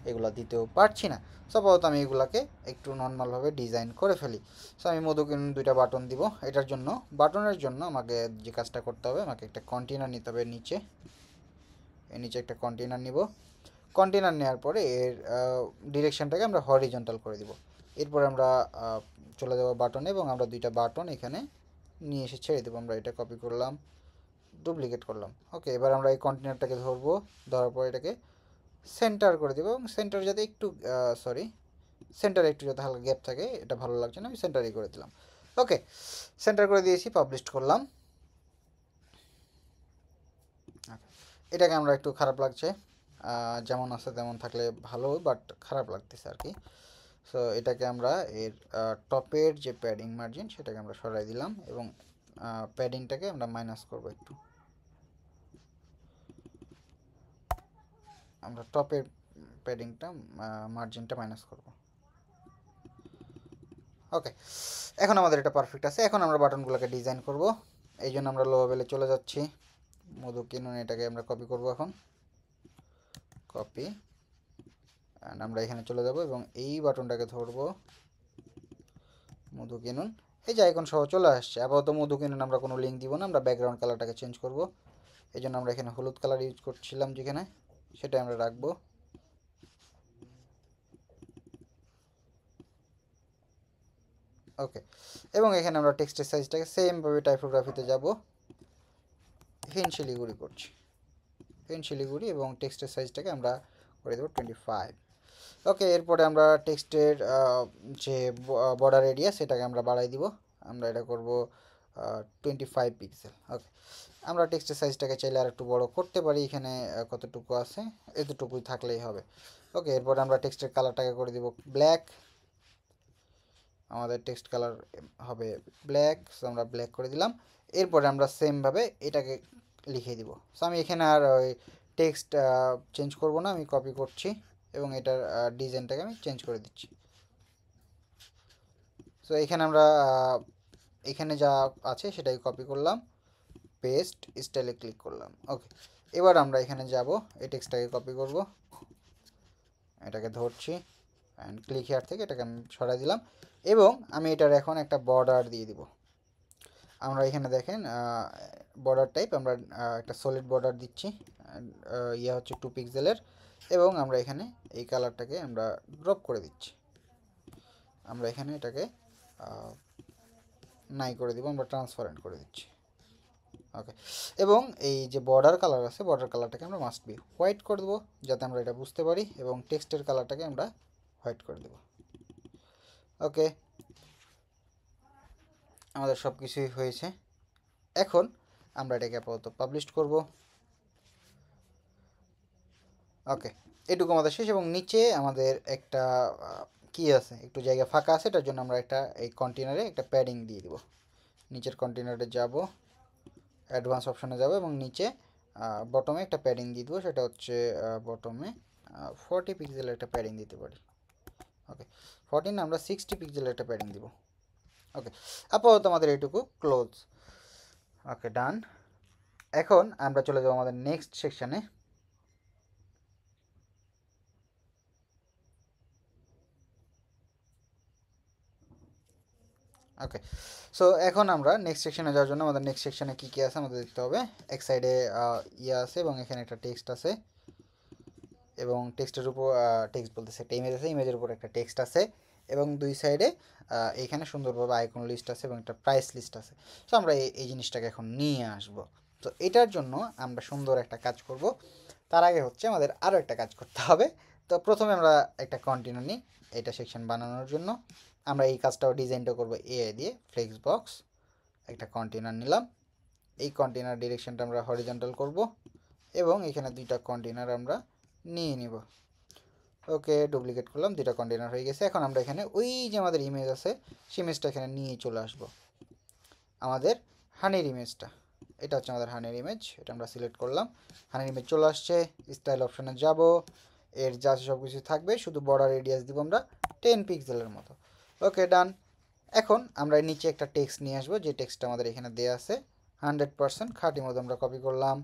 Speaker 1: এগুলো দিতেও পারছি না। সো আপাতত আমি এগুলাকে একটু নর্মালভাবে ডিজাইন করে ফেলি। সো আমি মধু কিনুন দুইটা বাটন দিব। এটার জন্য বাটনের জন্য আমাকে যে কাজটা করতে হবে, আমাকে একটা কন্টেনার নিতে হবে, নিচে এর নিচে একটা কন্টেনার নিব। কন্টেনার নেওয়ার পরে এর ডিরেকশনটাকে আমরা হরিজন্টাল করে দিব। এরপর আমরা চলে যাব বাটনে এবং আমরা দুইটা বাটন এখানে নিয়ে এসে ছেড়ে দেবো। আমরা এটা কপি করলাম, ডুপ্লিকেট করলাম। ওকে, এবার আমরা এই কন্টেনারটাকে ধরবো, ধরার পর এটাকে সেন্টার করে দেবো এবং সেন্টার যাতে একটু সেন্টারে একটু যাতে হালকা গ্যাপ থাকে, এটা ভালো লাগছে না, আমি সেন্টারই করে দিলাম। ওকে, সেন্টার করে দিয়েছি, পাবলিশ করলাম। এটাকে আমরা একটু খারাপ লাগছে, যেমন আছে তেমন থাকলে ভালো, বাট খারাপ লাগতেছে আর কি। সো এটাকে আমরা এর টপের যে প্যাডিং মার্জিন সেটাকে আমরা সরাই দিলাম এবং প্যাডিংটাকে আমরা মাইনাস করব একটু। আমরা টপের প্যাডিংটা মার্জিনটা মাইনাস করব। ওকে, এখন আমাদের এটা পারফেক্ট আছে। এখন আমরা বাটনগুলোকে ডিজাইন করব, এই জন্য আমরা লো লেভেলে চলে যাচ্ছি। মধু কিনুন এটাকে আমরা কপি করব, এখন কপি, অ্যান্ড আমরা এখানে চলে যাব এবং এই বাটনটাকে ধরবো, মধু কিনুন, এই যে আইকন সহ চলে আসছে। আপাতত মধু কিনুন আমরা কোনো লিঙ্ক দিব না, আমরা ব্যাকগ্রাউন্ড কালারটাকে চেঞ্জ করব, এই জন্য আমরা এখানে হলুদ কালার ইউজ করছিলাম যেখানে, সেটা আমরা রাখবো। ওকে, এবং এখানে আমরা টেক্সটের সাইজটাকে সেমভাবে টাইপোগ্রাফিতে যাব, হিন শিলিগুড়ি করছি, হিন শিলিগুড়ি, এবং টেক্সটের সাইজটাকে আমরা করে দেবো 25। ওকে, এরপরে আমরা টেক্সটের যে বর্ডার এরিয়া সেটাকে আমরা বাড়াই দিব। আমরা এটা করব 25 পিক্সেল। ওকে, আমরা টেক্সটের সাইজটাকে চাইলে আর একটু বড় করতে পারি। এখানে কতটুকু আছে, এতটুকুই থাকলেই হবে। ওকে, এরপর আমরা টেক্সটের কালারটাকে করে দিব ব্ল্যাক। আমাদের টেক্সট কালার হবে ব্ল্যাক, সো আমরা ব্ল্যাক করে দিলাম। এরপরে আমরা সেমভাবে এটাকে লিখে দিব। সো আমি এখানে আর ওই টেক্সট চেঞ্জ করব না, আমি কপি করছি এবং এটার ডিজাইনটাকে আমি চেঞ্জ করে দিচ্ছি। সো এখানে আমরা এখানে যা আছে সেটাই কপি করলাম, পেস্ট স্টাইলে ক্লিক করলাম। ওকে, এবার আমরা এখানে যাব, এই টেক্সটটাকে কপি করব, এটাকে ধরছি অ্যান্ড ক্লিক হেয়ার থেকে এটাকে আমি সরাই দিলাম এবং আমি এটার এখন একটা বর্ডার দিয়ে দিব। আমরা এখানে দেখেন বর্ডার টাইপ আমরা একটা সলিড বর্ডার দিচ্ছি, ইয়ে হচ্ছে 2 পিক্সেলের, এবং আমরা এখানে এই কালারটাকে আমরা ড্রপ করে দিচ্ছি। আমরা এখানে এটাকে নাই করে দিব, আমরা ট্রান্সপারেন্ট করে দিচ্ছি। ওকে, এবং এই যে বর্ডার কালার আছে বর্ডার কালারটাকে আমরা মাস্ট বি হোয়াইট করে দেবো যাতে আমরা এটা বুঝতে পারি, এবং টেক্সটের কালারটাকে আমরা হোয়াইট করে দেবো। ওকে, আমাদের সব কিছুই হয়েছে। এখন আমরা এটাকে আপাতত পাবলিশ করব। ওকে, এটুকু আমাদের শেষ, এবং নিচে আমাদের একটা কি আছে, একটু জায়গা ফাঁকা আছে, এটার জন্য আমরা একটা এই কন্টেনারে একটা প্যাডিং দিয়ে দিব। নিচের কন্টেনারে যাব, অ্যাডভান্স অপশনে যাব এবং নিচে বটমে একটা প্যাডিং দিয়ে দেবো। সেটা হচ্ছে বটমে 40 পিক্সেলের একটা প্যাডিং দিতে পারি। ওকে, 14 আমরা 60 পিক্সেলের একটা প্যাডিং দিব। ওকে, আপাতত আমাদের এইটুকু ক্লোজ। ওকে, ডান। এখন আমরা চলে যাবো আমাদের নেক্সট সেকশানে। ওকে, সো এখন আমরা নেক্সট সেকশনে যাওয়ার জন্য আমাদের নেক্সট সেকশনে কী কী আছে আমাদের দেখতে হবে। এক সাইডে ইয়ে আছে এবং এখানে একটা টেক্সট আছে, এবং টেক্সটের উপর টেক্সট বলতেছে একটা ইমেজ আছে, ইমেজের উপর একটা টেক্সট আছে, এবং দুই সাইডে এখানে সুন্দরভাবে আইকন লিস্ট আছে এবং একটা প্রাইস লিস্ট আছে। সো আমরা এই জিনিসটাকে এখন নিয়ে আসব। তো এটার জন্য আমরা সুন্দর একটা কাজ করব। তার আগে হচ্ছে আমাদের আরও একটা কাজ করতে হবে। তো প্রথমে আমরা একটা কন্টেনার নিই এটা সেকশন বানানোর জন্য। আমরা এই কাজটাও ডিজাইনটা করব এআই দিয়ে। ফ্লেক্স বক্স একটা কন্টেনার নিলাম, এই কন্টেনার ডিরেকশনটা আমরা হরিজন্টাল করব এবং এখানে দুইটা কন্টেনার আমরা নিয়ে নিব। ওকে, ডুপ্লিকেট করলাম, দুইটা কন্টেনার হয়ে গেছে। এখন আমরা এখানে ওই যে আমাদের ইমেজ আছে সেই ইমেজটা এখানে নিয়ে চলে আসব, আমাদের হানির ইমেজটা। এটা হচ্ছে আমাদের হানির ইমেজ, এটা আমরা সিলেক্ট করলাম, হানির ইমেজ চলে আসছে। স্টাইল অপশানে যাব, এর যা সব কিছু থাকবে, শুধু বর্ডার রেডিয়াস দিব আমরা 10 পিক্সেলের মতো। ওকে, ডান। এখন আমরা নিচে একটা টেক্সট নিয়ে আসবো, যে টেক্সটটা আমাদের এখানে দেওয়া আছে 100% খাঁটি মতো আমরা কপি করলাম।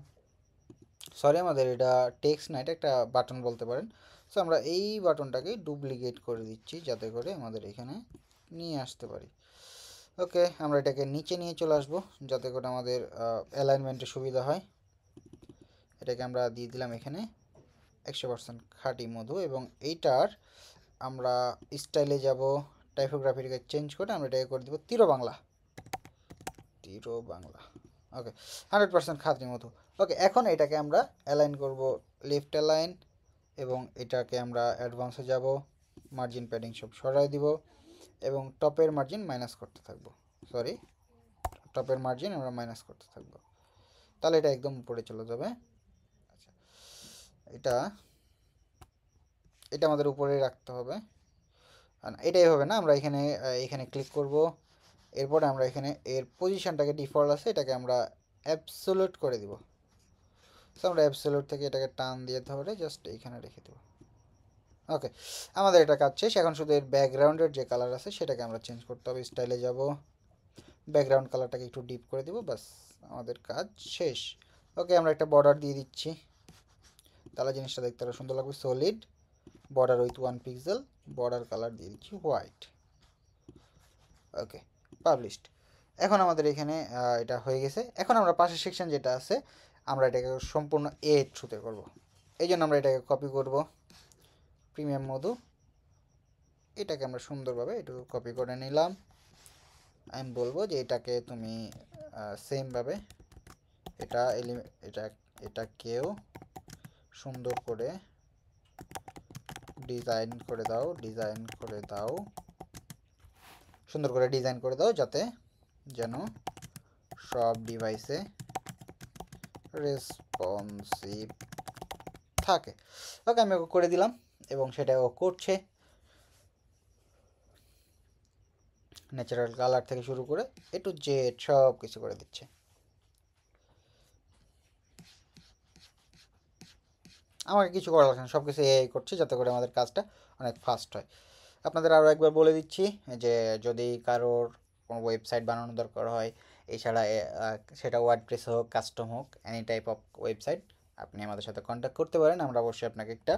Speaker 1: সরি, আমাদের এটা টেক্সট না, এটা একটা বাটন বলতে পারেন। সো আমরা এই বাটনটাকে ডুপ্লিকেট করে দিচ্ছি যাতে করে আমাদের এখানে নিয়ে আসতে পারি। ওকে, আমরা এটাকে নিচে নিয়ে চলে আসবো যাতে করে আমাদের অ্যালাইনমেন্টের সুবিধা হয়। এটাকে আমরা দিয়ে দিলাম এখানে 100% খাঁটি মধু, এবং এইটার আমরা স্টাইলে যাব, টাইপোগ্রাফিটাকে চেঞ্জ করে আমরা এটাকে করে দেবো তিরো বাংলা। ওকে, 100% খাঁটি মধু। ওকে, এখন এটাকে আমরা অ্যালাইন করব, লেফট অ্যালাইন, এবং এটাকে আমরা অ্যাডভান্সে যাব, মার্জিন প্যাডিং সব সরাই দিব এবং টপের মার্জিন মাইনাস করতে থাকবো। সরি, টপের মার্জিন আমরা মাইনাস করতে থাকবো, তাহলে এটা একদম উপরে চলে যাবে। আচ্ছা, এটা এটা আমাদের উপরে রাখতে হবে, এটাই হবে না, আমরা এখানে এখানে ক্লিক করব। এরপরে আমরা এখানে এর পজিশনটাকে ডিফল্ট আছে এটাকে আমরা অ্যাবসোলিউট করে দিব। সো আমরা অ্যাবসোলিউট থেকে এটাকে টান দিয়ে ধরে জাস্ট এইখানে রেখে দেবো। ওকে, আমাদের এটা কাজ শেষ। এখন শুধু এর ব্যাকগ্রাউন্ডের যে কালার আছে সেটাকে আমরা চেঞ্জ করতে হবে। স্টাইলে যাব, ব্যাকগ্রাউন্ড কালারটাকে একটু ডিপ করে দেবো, বাস আমাদের কাজ শেষ। ওকে, আমরা একটা বর্ডার দিয়ে দিচ্ছি, তাহলে জিনিসটা দেখতে আরও সুন্দর লাগবে। Solid border with 1 pixel, border colour দিয়ে দিচ্ছি হোয়াইট। ওকে, পাবলিশড। এখন আমাদের এখানে এটা হয়ে গেছে। এখন আমরা পাশের সেকশন যেটা আছে আমরা এটাকে সম্পূর্ণ এ থ্রুতে করব। এই জন্য আমরা এটাকে কপি করব, প্রিমিয়াম মধু, এটাকে আমরা সুন্দরভাবে একটু কপি করে নিলাম। আমি বলবো যে এটাকে তুমি সেমভাবে এটা এটাকেও সুন্দর করে ডিজাইন করে দাও, সুন্দর করে ডিজাইন করে দাও যাতে যেন সব ডিভাইসে রেসপন্সিভ থাকে। ওকে, আমি ওকে করে দিলাম এবং সেটা ও করছে। ন্যাচারাল কালার থেকে শুরু করে এ টু জেড সব কিছু করে দিচ্ছে। আমাকে কিছু করা লাগছে না, সব কিছু এআই করছে যাতে করে আমাদের কাজটা অনেক ফাস্ট হয়। আপনাদের আরও একবার বলে দিচ্ছি যে যদি কারোর কোনো ওয়েবসাইট বানানো দরকার হয়, এছাড়া সেটা ওয়ার্ডপ্রেস হোক, কাস্টম হোক, এনি টাইপ অফ ওয়েবসাইট, আপনি আমাদের সাথে কন্ট্যাক্ট করতে পারেন। আমরা অবশ্যই আপনাকে একটা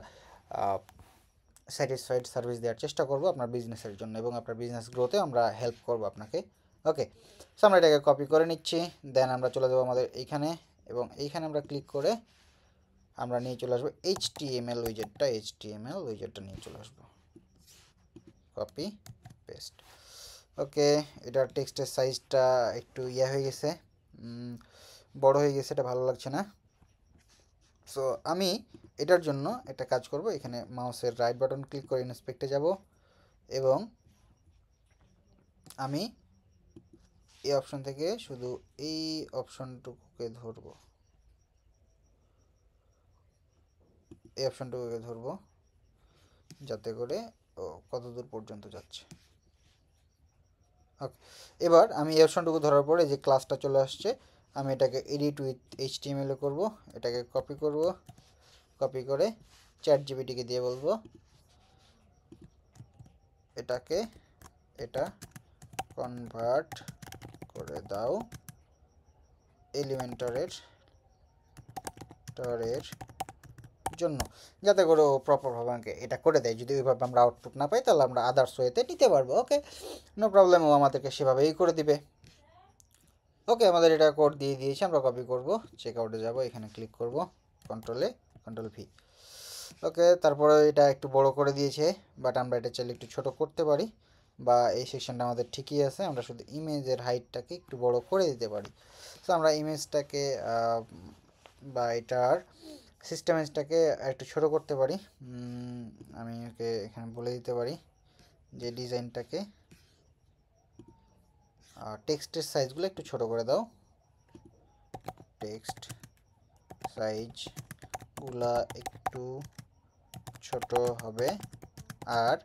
Speaker 1: স্যাটিসফাইড সার্ভিস দেওয়ার চেষ্টা করব আপনার বিজনেসের জন্য, এবং আপনার বিজনেস গ্রোতে আমরা হেল্প করব আপনাকে। ওকে, সো আমরা এটাকে কপি করে নিচ্ছি, দেন আমরা চলে যাবো আমাদের এইখানে, এবং এইখানে আমরা ক্লিক করে আমরা নিয়ে চলে আসবো HTML উইজেটটা নিয়ে চলে আসবো। Copy paste. ওকে, এটার টেক্সটের সাইজটা একটু হয়ে গেছে, বড় হয়ে গেছে, এটা ভালো লাগছে না। সো আমি এটার জন্য একটা কাজ করব, এখানে মাউসের রাইট বাটন ক্লিক করে ইন্সপেক্টে যাব, এবং আমি এই অপশন থেকে শুধু এই অপশনটুকুকে ধরবো, যাতে করে কত দূর পর্যন্ত যাচ্ছে। ওকে, এবার আমি এই অপশনটুকু ধরার পরে যে ক্লাসটা চলে আসছে, আমি এটাকে এডিট উইথ HTML করব, এটাকে কপি করে চ্যাট জিপিটিকে দিয়ে বলবো এটা কনভার্ট করে দাও এলিমেন্টরের জন্য, যাতে করে ও প্রপারভাবে আমাকে এটা করে দেয়। যদি ওইভাবে আমরা আউটপুট না পাই তাহলে আমরা আদার্স ওয়েতে নিতে পারবো। ওকে, নো প্রবলেম, ও আমাদেরকে সেভাবেই করে দিবে। ওকে, আমাদের এটা কোড দিয়ে দিয়েছে, আমরা কপি করব, চেক আউটে যাব, এখানে ক্লিক করব, কন্ট্রোল ভি। ওকে, তারপরে এটা একটু বড় করে দিয়েছে, বাট আমরা এটা চাইলে একটু ছোট করতে পারি, বা এই সেকশনটা আমাদের ঠিকই আছে, আমরা শুধু ইমেজের হাইটটাকে একটু বড় করে দিতে পারি। সো আমরা ইমেজটাকে বা এটার সিস্টেমটাকে একটু ছোট করতে পারি। আমি ওকে এখানে বলে দিতে পারি যে ডিজাইনটাকে টেক্সটের সাইজগুলো একটু ছোট করে দাও, টেক্সট সাইজগুলা একটু ছোট হবে, আর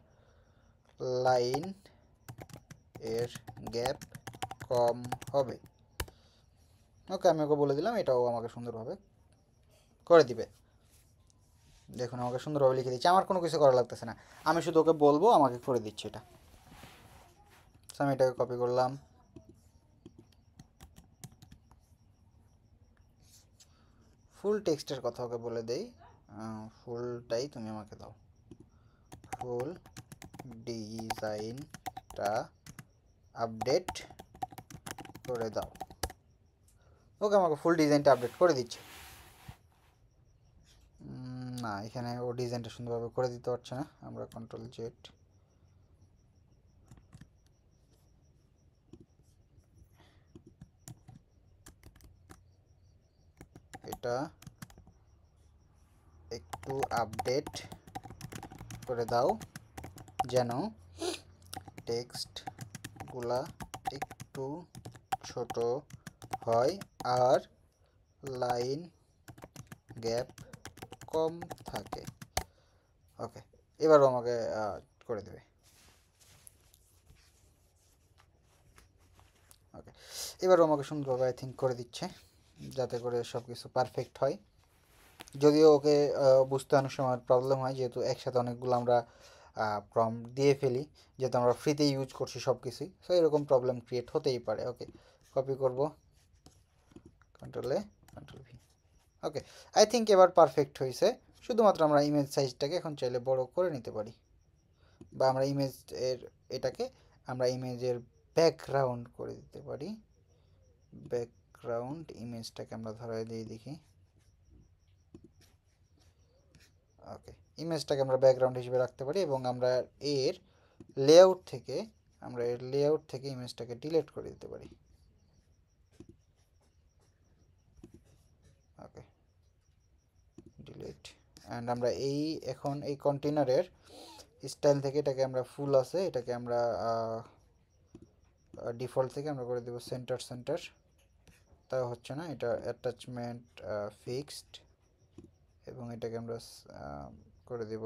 Speaker 1: লাইন এর গ্যাপ কম হবে। ওকে, আমি ওকে বলে দিলাম, এটাও আমাকে সুন্দরভাবে করে দিবে। দেখুন আমাকে সুন্দরভাবে লিখে দিচ্ছে, আমার কোনো কিছু করা লাগতেছে না, আমি শুধু ওকে বলবো, আমাকে করে দিচ্ছে এটা। আমি এটাকে কপি করলাম, ফুল টেক্সটের কথা ওকে বলে দেই, ফুলটাই তুমি আমাকে দাও, ফুল ডিজাইনটা আপডেট করে দাও। ওকে, আমাকে ফুল ডিজাইনটা আপডেট করে দিচ্ছে। না, এখানে ও ডিজাইনটা সুন্দরভাবে করে দিতে পারছে না, আমরা কন্ট্রোল জেড, এটা একটু আপডেট করে দাও যেন টেক্সটগুলা একটু ছোট হয় আর লাইন গ্যাপ কম থাকে। ওকে, এবারও আমাকে করে দেবে। ওকে, এবারও আমাকে সুন্দরভাবে আই থিঙ্ক করে দিচ্ছে, যাতে করে সব কিছু পারফেক্ট হয়। যদিও ওকে বুঝতে অনেক সময় প্রবলেম হয়, যেহেতু একসাথে অনেকগুলো আমরা প্রম্পট দিয়ে ফেলি, যেহেতু আমরা ফ্রিতে ইউজ করছি সব কিছুই, সো এরকম প্রবলেম ক্রিয়েট হতেই পারে। ওকে, কপি করব, control V. Okay, I think এবার পারফেক্ট হয়েছে। শুধুমাত্র আমরা ইমেজ সাইজটাকে এখন চাইলে বড় করে নিতে পারি, বা আমরা এটাকে আমরা ইমেজের ব্যাকগ্রাউন্ড করে দিতে পারি। ব্যাকগ্রাউন্ড ইমেজটাকে আমরা ধরাই দিয়ে দেখি। ওকে, ইমেজটাকে আমরা ব্যাকগ্রাউন্ড হিসেবে রাখতে পারি, এবং আমরা এর লেআউট থেকে ইমেজটাকে ডিলিট করে দিতে পারি। ওকে, ডিলিট, অ্যান্ড আমরা এখন এই কন্টেনারের স্টাইল থেকে এটাকে আমরা ফুল আছে এটাকে আমরা ডিফল্ট থেকে আমরা করে দেব সেন্টার। তা হচ্ছে না, এটা অ্যাটাচমেন্ট ফিক্সড, এবং এটাকে আমরা করে দেব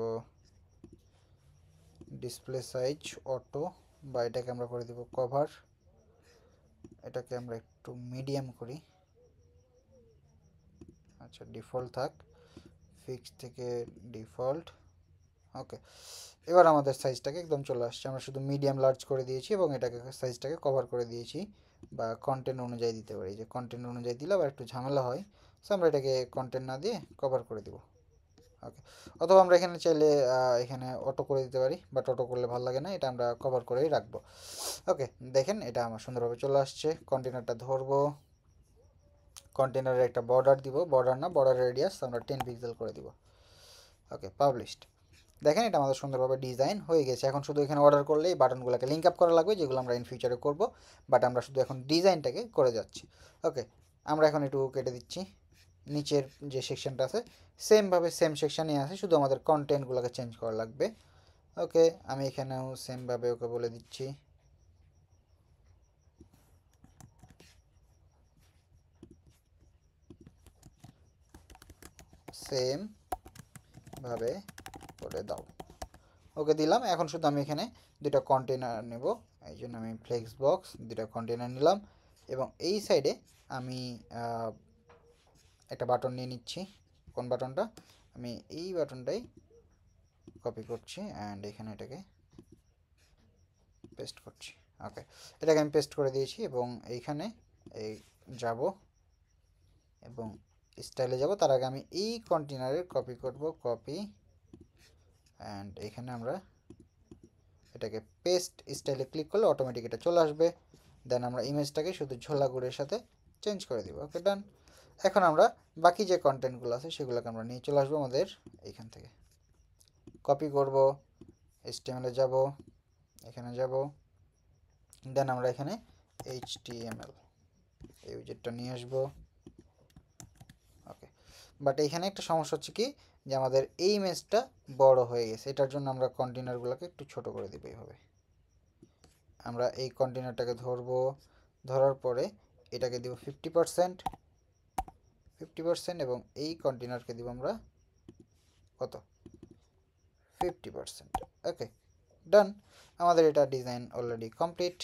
Speaker 1: ডিসপ্লে সাইজ অটো, বা এটাকে আমরা করে দেব কভার। এটাকে আমরা একটু মিডিয়াম করি, আচ্ছা ডিফল্ট থাক, ফিক্স থেকে ডিফল্ট। ওকে, এবার আমাদের সাইজটাকে একদম চলে আসছে, আমরা শুধু মিডিয়াম লার্জ করে দিয়েছি এবং এটাকে সাইজটাকে কভার করে দিয়েছি, বা কন্টেন্ট অনুযায়ী দিতে পারি, যে কন্টেন্ট অনুযায়ী দিলে আবার একটু ঝামেলা হয়, সো আমরা এটাকে কন্টেন্ট না দিয়ে কভার করে দিব। ওকে, অথবা আমরা এখানে চাইলে এখানে অটো করে দিতে পারি, বাট অটো করলে ভালো লাগে না, এটা আমরা কভার করেই রাখবো। ওকে, দেখেন এটা আমার সুন্দরভাবে চলে আসছে। কন্টেনারটা ধরবো, কন্টেনারের একটা বর্ডার দিব, বর্ডার না বর্ডার রেডিয়াস আমরা 10 পিক্সেল করে দিব। ওকে, পাবলিশড। দেখেন এটা আমাদের সুন্দরভাবে ডিজাইন হয়ে গেছে। এখন শুধু এখানে অর্ডার করলেই বাটনগুলোকে লিঙ্ক আপ করা লাগবে, যেগুলো আমরা ইন ফিউচারে করব, বাট আমরা শুধু এখন ডিজাইনটাকে করে যাচ্ছি। ওকে, আমরা এখন একটু কেটে দিচ্ছি, নিচের যে সেকশনটা আছে সেমভাবে সেম সেকশানই আছে, শুধু আমাদের কন্টেন্টগুলোকে চেঞ্জ করা লাগবে। ওকে, আমি এখানেও সেমভাবে ওকে বলে দিচ্ছি সেম ভাবে করে দাও। ওকে দিলাম। এখন শুধু আমি এখানে দুটো কন্টেনার নেব, এই জন্য আমি ফ্লেক্স বক্স দুটো কন্টেনার নিলাম, এবং এই সাইডে আমি একটা বাটন নিয়ে নিচ্ছি। কোন বাটনটা? আমি এই বাটনটাই কপি করছি অ্যান্ড এখানে এটাকে পেস্ট করছি। ওকে, এটাকে আমি পেস্ট করে দিয়েছি এবং এইখানে এই যাব এবং স্টাইলে যাব, তার আগে আমি এই কন্টেনারের কপি করব, কপি, অ্যান্ড এখানে আমরা এটাকে পেস্ট স্টাইলে ক্লিক করলে অটোমেটিক এটা চলে আসবে। দেন আমরা ইমেজটাকে শুধু ঝোলা গুড়ের সাথে চেঞ্জ করে দিব। ওকে ডান। এখন আমরা বাকি যে কন্টেন্টগুলো আছে সেগুলোকে আমরা নিয়ে চলে আসবো আমাদের এইখান থেকে, কপি করব, HTML-এ যাব, এখানে যাব, দেন আমরা এখানে HTML এই উইজেটটা নিয়ে আসবো। ওকে, বাট এইখানে একটা সমস্যা হচ্ছে কি, যে আমাদের এই ইমেজটা বড় হয়ে গেছে, এটার জন্য আমরা কন্টেনারগুলোকে একটু ছোট করে দিব। এইভাবে আমরা এই কন্টেনারটাকে ধরবো, ধরার পরে এটাকে দিব 50%, এবং এই কন্টেনারকে দিব আমরা কত, 50%। ওকে ডান, আমাদের এটা ডিজাইন অলরেডি কমপ্লিট।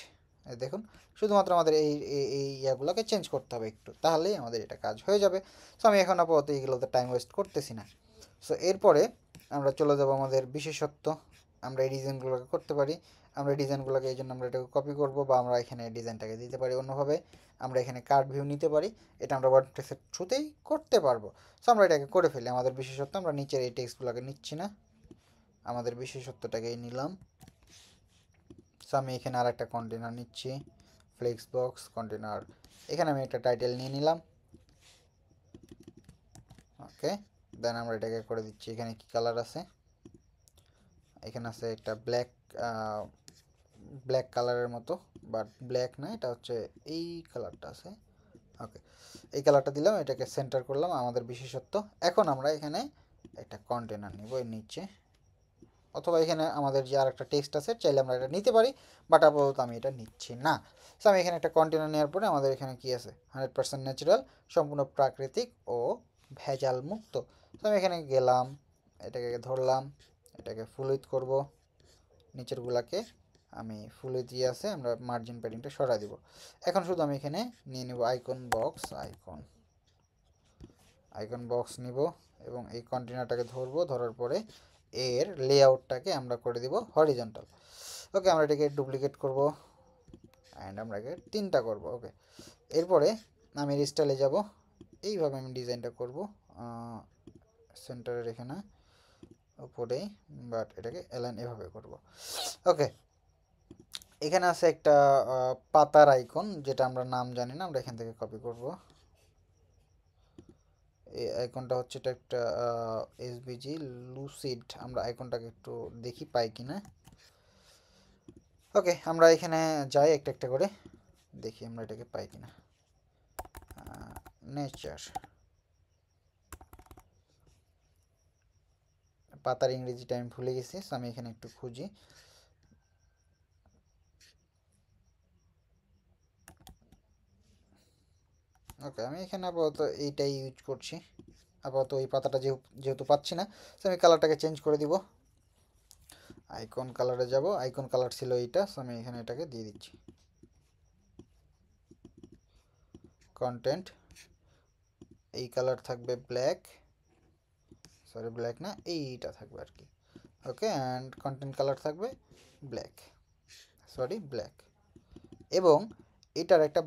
Speaker 1: দেখুন, শুধুমাত্র আমাদের এই ইয়াগুলোকে চেঞ্জ করতে হবে একটু, তাহলেই আমাদের এটা কাজ হয়ে যাবে। সো আমি এখন আপাতত এইগুলোতে টাইম ওয়েস্ট করতেছি না। সো এরপরে আমরা চলে যাব আমাদের বিশেষত্ব। আমরা এই ডিজাইনগুলোকে করতে পারি, আমরা এই ডিজাইনগুলোকে এই জন্য আমরা এটাকে কপি করব, বা আমরা এখানে ডিজাইনটাকে দিতে পারি অন্যভাবে। আমরা এখানে কার্ড ভিউ নিতে পারি, এটা আমরা ওয়ার্ডপ্রেসের থ্রুতেই করতে পারবো। সো আমরা এটাকে করে ফেলি। আমাদের বিশেষত্ব আমরা নিচের এই টেক্সটগুলোকে নিচ্ছি না, আমাদের বিশেষত্বটাকেই নিলাম। সো আমি এখানে আর একটা কন্টেনার নিচ্ছি, ফ্লেক্স বক্স কন্টেনার, এখানে আমি একটা টাইটেল নিয়ে নিলাম। ওকে, দেন আমরা এটাকে করে দিচ্ছি। এখানে কি কালার আছে? এখানে আছে একটা ব্ল্যাক কালারের মতো, বাট ব্ল্যাক না, এটা হচ্ছে এই কালারটা আছে। ওকে, এই কালারটা দিলাম, এটাকে সেন্টার করলাম, আমাদের বিশেষত্ব। এখন আমরা এখানে একটা কন্টেনার নিব এর নিচে, অথবা এখানে আমাদের যে আর একটা টেক্সট আছে চাইলে আমরা এটা নিতে পারি, বাট আপাতত আমি এটা নিচ্ছি না। সো আমি এখানে একটা কন্টেনার নেওয়ার পরে আমাদের এখানে কি আছে, 100% ন্যাচারাল, সম্পূর্ণ প্রাকৃতিক ও ভেজাল মুক্ত। সো আমি এখানে গেলাম, এটাকে ধরলাম, এটাকে ফুল উইথ করবো, নিচেরগুলাকে আমি ফুল উইথ দিয়ে আছে, আমরা মার্জিন প্যাডিংটা সরাই দিব। এখন শুধু আমি এখানে নিয়ে নেব আইকন বক্স, আইকন বক্স নিব, এবং এই কন্টেনারটাকে ধরবো, ধরার পরে এর লেআউটটাকে আমরা করে দিব হরিজন্টাল। ওকে, আমরা এটাকে ডুপ্লিকেট করব অ্যান্ড আমরা একে 3টা করব। ওকে, এরপরে আমি স্টাইলে যাব, এইভাবে আমি ডিজাইনটা করব, সেন্টারের এখানে উপরে, বাট এটাকে অ্যালাইন এভাবে করব। ওকে, এখানে আছে একটা পাতার আইকন, যেটা আমরা নাম জানি না, আমরা এখান থেকে কপি করব। এই আইকনটা হচ্ছে, এটা একটা এসবিজি লুসিড, আমরা আইকনটাকে একটু দেখি পাই কিনা। ওকে, আমরা এখানে যাই একটা একটা করে দেখি আমরা এটাকে পাই কিনা। নেচার, পাতার ইংরেজিটা আমি ভুলে গেছি, সো আমি এখানে একটু খুঁজি। ওকে, আমি এখানে আপাতত এইটাই ইউজ করছি। আপাতত ওই পাতাটা যেহেতু পাচ্ছি না, সো আমি কালারটাকে চেঞ্জ করে দিব। আইকন কালারে যাব, আইকন কালার ছিল এইটা, সো আমি এখানে এটাকে দিয়ে দিচ্ছি। কন্টেন্ট, এই কালার থাকবে ব্ল্যাক, সরি ব্ল্যাক না, এইটা থাকবে আর কি। ওকে, অ্যান্ড কন্টেন্ট কালার থাকবে ব্ল্যাক, সরি ব্ল্যাক। এবং এটার একটা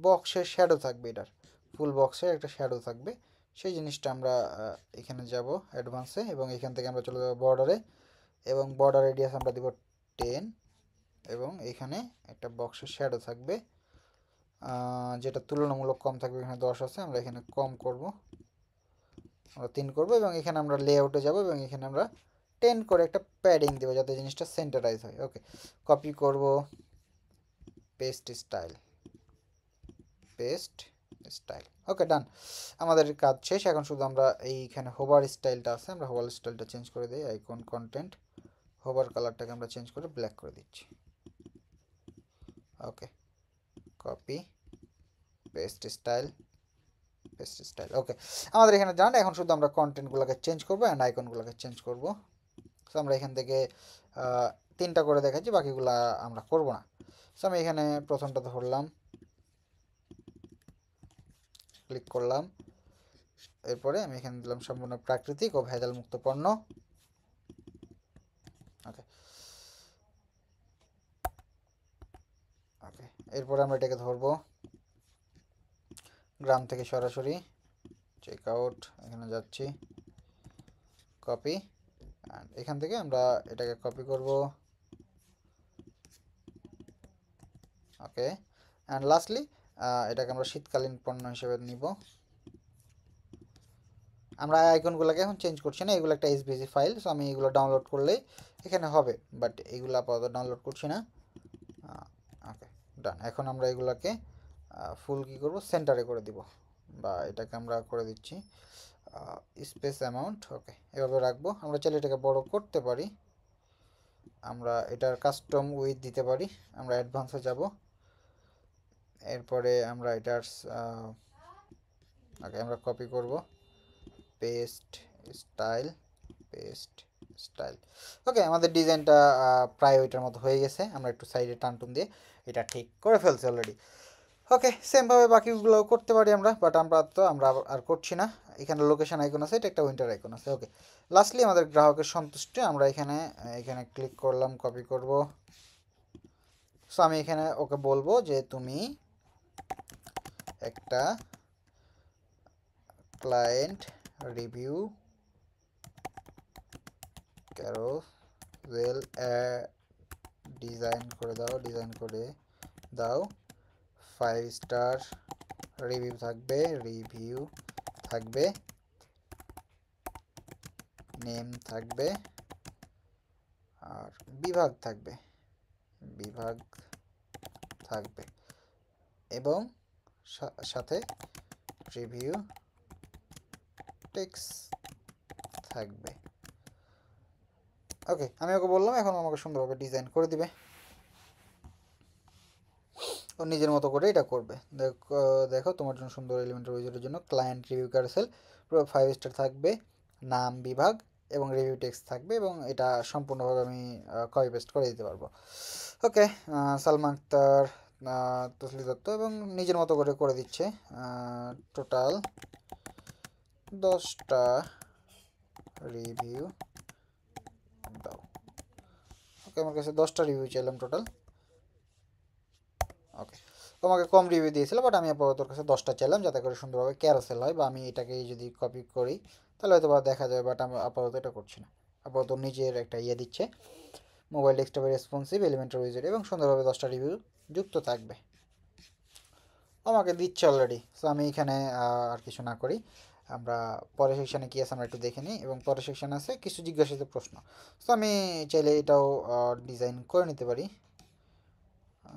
Speaker 1: বক্সের শ্যাডো থাকবে, এটার ফুল বক্সের একটা শ্যাডো থাকবে। সেই জিনিসটা আমরা এখানে যাব অ্যাডভান্সে, এবং এখান থেকে আমরা চলে যাব বর্ডারে, এবং বর্ডার রেডিয়াস আমরা দিব 10, এবং এখানে একটা বক্সের শ্যাডো থাকবে যেটা তুলনামূলক কম থাকবে। এখানে 10 আছে, আমরা এখানে কম করব, আমরা 3 করব, এবং এখানে আমরা লেআউটে যাব, এবং এখানে আমরা 10 করে একটা প্যাডিং দেবো যাতে জিনিসটা সেন্টারাইজ হয়। ওকে, কপি করব, পেস্ট স্টাইল, পেস্ট স্টাইল। ওকে, ডান, আমাদের কাজ শেষ। এখন শুধু আমরা এইখানে হোভার স্টাইলটা আছে, আমরা হোভার স্টাইলটা চেঞ্জ করে দিই। আইকন কন্টেন্ট, হোভার কালারটাকে আমরা চেঞ্জ করে ব্ল্যাক করে দিচ্ছি। Okay, copy, paste style, paste style. Okay, আমাদের এখানে জান, এখন শুধু আমরা কন্টেন্টগুলোকে চেঞ্জ করবো অ্যান্ড আইকনগুলোকে চেঞ্জ করব। সো আমরা এখান থেকে 3টা করে দেখাচ্ছি, বাকিগুলা আমরা করব না। সো আমি এখানে প্রথমটা ধরলাম, ক্লিক করলাম, এরপরে আমি এখানে দিলাম সম্পূর্ণ প্রাকৃতিক ও ভেজাল মুক্ত পণ্য। ওকে, ওকে, এরপরে আমরা এটাকে ধরবো গ্রাম থেকে সরাসরি, চেক আউট, এখানে যাচ্ছি, কপি, অ্যান্ড এখান থেকে আমরা এটাকে কপি করব। ওকে, অ্যান্ড লাস্টলি এটাকে আমরা শীতকালীন পণ্য হিসেবে নিব। আমরা আইকনগুলোকে এখন চেঞ্জ করছি না, এগুলো একটা এসভিজি ফাইল, সো আমি এগুলো ডাউনলোড করলেই এখানে হবে, বাট এগুলো আপাতত ডাউনলোড করছি না। ওকে, ডান। এখন আমরা এগুলোকে ফুল কী করব, সেন্টারে করে দিব, বা এটাকে আমরা করে দিচ্ছি স্পেস অ্যামাউন্ট। ওকে, এভাবে রাখবো। আমরা চাইলে এটাকে বড় করতে পারি, আমরা এটার কাস্টম উইথ দিতে পারি। আমরা অ্যাডভান্সে যাব, এরপরে আমরা এটার ওকে, আমরা কপি করব, paste style, paste style. Okay, আমাদের ডিজাইনটা প্রায় ওইটার মতো হয়ে গেছে। আমরা একটু সাইডে টানটুন দিয়ে এটা ঠিক করে ফেলছি অলরেডি। ওকে, সেমভাবে বাকিগুলোও করতে পারি আমরা, বাট আমরা আর করছি না। এখানে লোকেশন আইকন আছে, এটা একটা উইন্টার আইকন আছে। ওকে, লাস্টলি আমাদের গ্রাহকের সন্তুষ্টি, আমরা এখানে এখানে ক্লিক করলাম, কপি করব। সো আমি এখানে ওকে বলবো যে তুমি একটা ক্লায়েন্ট রিভিউ ক্যারোসেল ডিজাইন করে দাও 5 স্টার রিভিউ থাকবে, নেম থাকবে, আর বিভাগ থাকবে, এবং সাথে রিভিউ টেক্সট থাকবে। ওকে, আমি ওকে বললাম, এখন আমাকে সুন্দরভাবে ডিজাইন করে দিবে, ও নিজের মতো করে এটা করবে। দেখো তোমার জন্য সুন্দর এলিমেন্টারি উইজার্ডের জন্য ক্লায়েন্ট রিভিউ ক্যারোসেল পুরো 5 স্টার থাকবে, নাম, বিভাগ এবং রিভিউ টেক্সট থাকবে, এবং এটা সম্পূর্ণভাবে আমি কপি পেস্ট করে দিতে পারবো। ওকে, সালমান আক্তার, তসলি দত্ত, এবং নিজের মতো করে দিচ্ছে। টোটাল 10টা রিভিউ দাও। ওকে, আমার কাছে 10টা রিভিউ চাইলাম টোটাল। ওকে, তোমাকে কম রিভিউ দিয়েছিল, বাট আমি আপাতত তোর কাছে 10টা চাইলাম যাতে করে সুন্দরভাবে ক্যারোসেল হয়, বা আমি এটাকে যদি কপি করি তাহলে হয়তো বা দেখা যাবে, বাট আমি আপাতত এটা করছি না। আপাতত নিজের একটা দিচ্ছে, মোবাইল ডেস্কটপে রেসপন্সিভ এলিমেন্টারি উইজার্ড, এবং সুন্দরভাবে 10টা রিভিউ যুক্ত থাকবে। আমাকে দিচ্ছে অলরেডি, সো আমি এখানে আর কিছু না করি, আমরা পরের সেকশানে কী আছে আমরা একটু দেখে নিই, এবং পরের সেকশানে আছে কিছু জিজ্ঞাসিত প্রশ্ন। সো আমি চাইলে এটাও ডিজাইন করে নিতে পারি।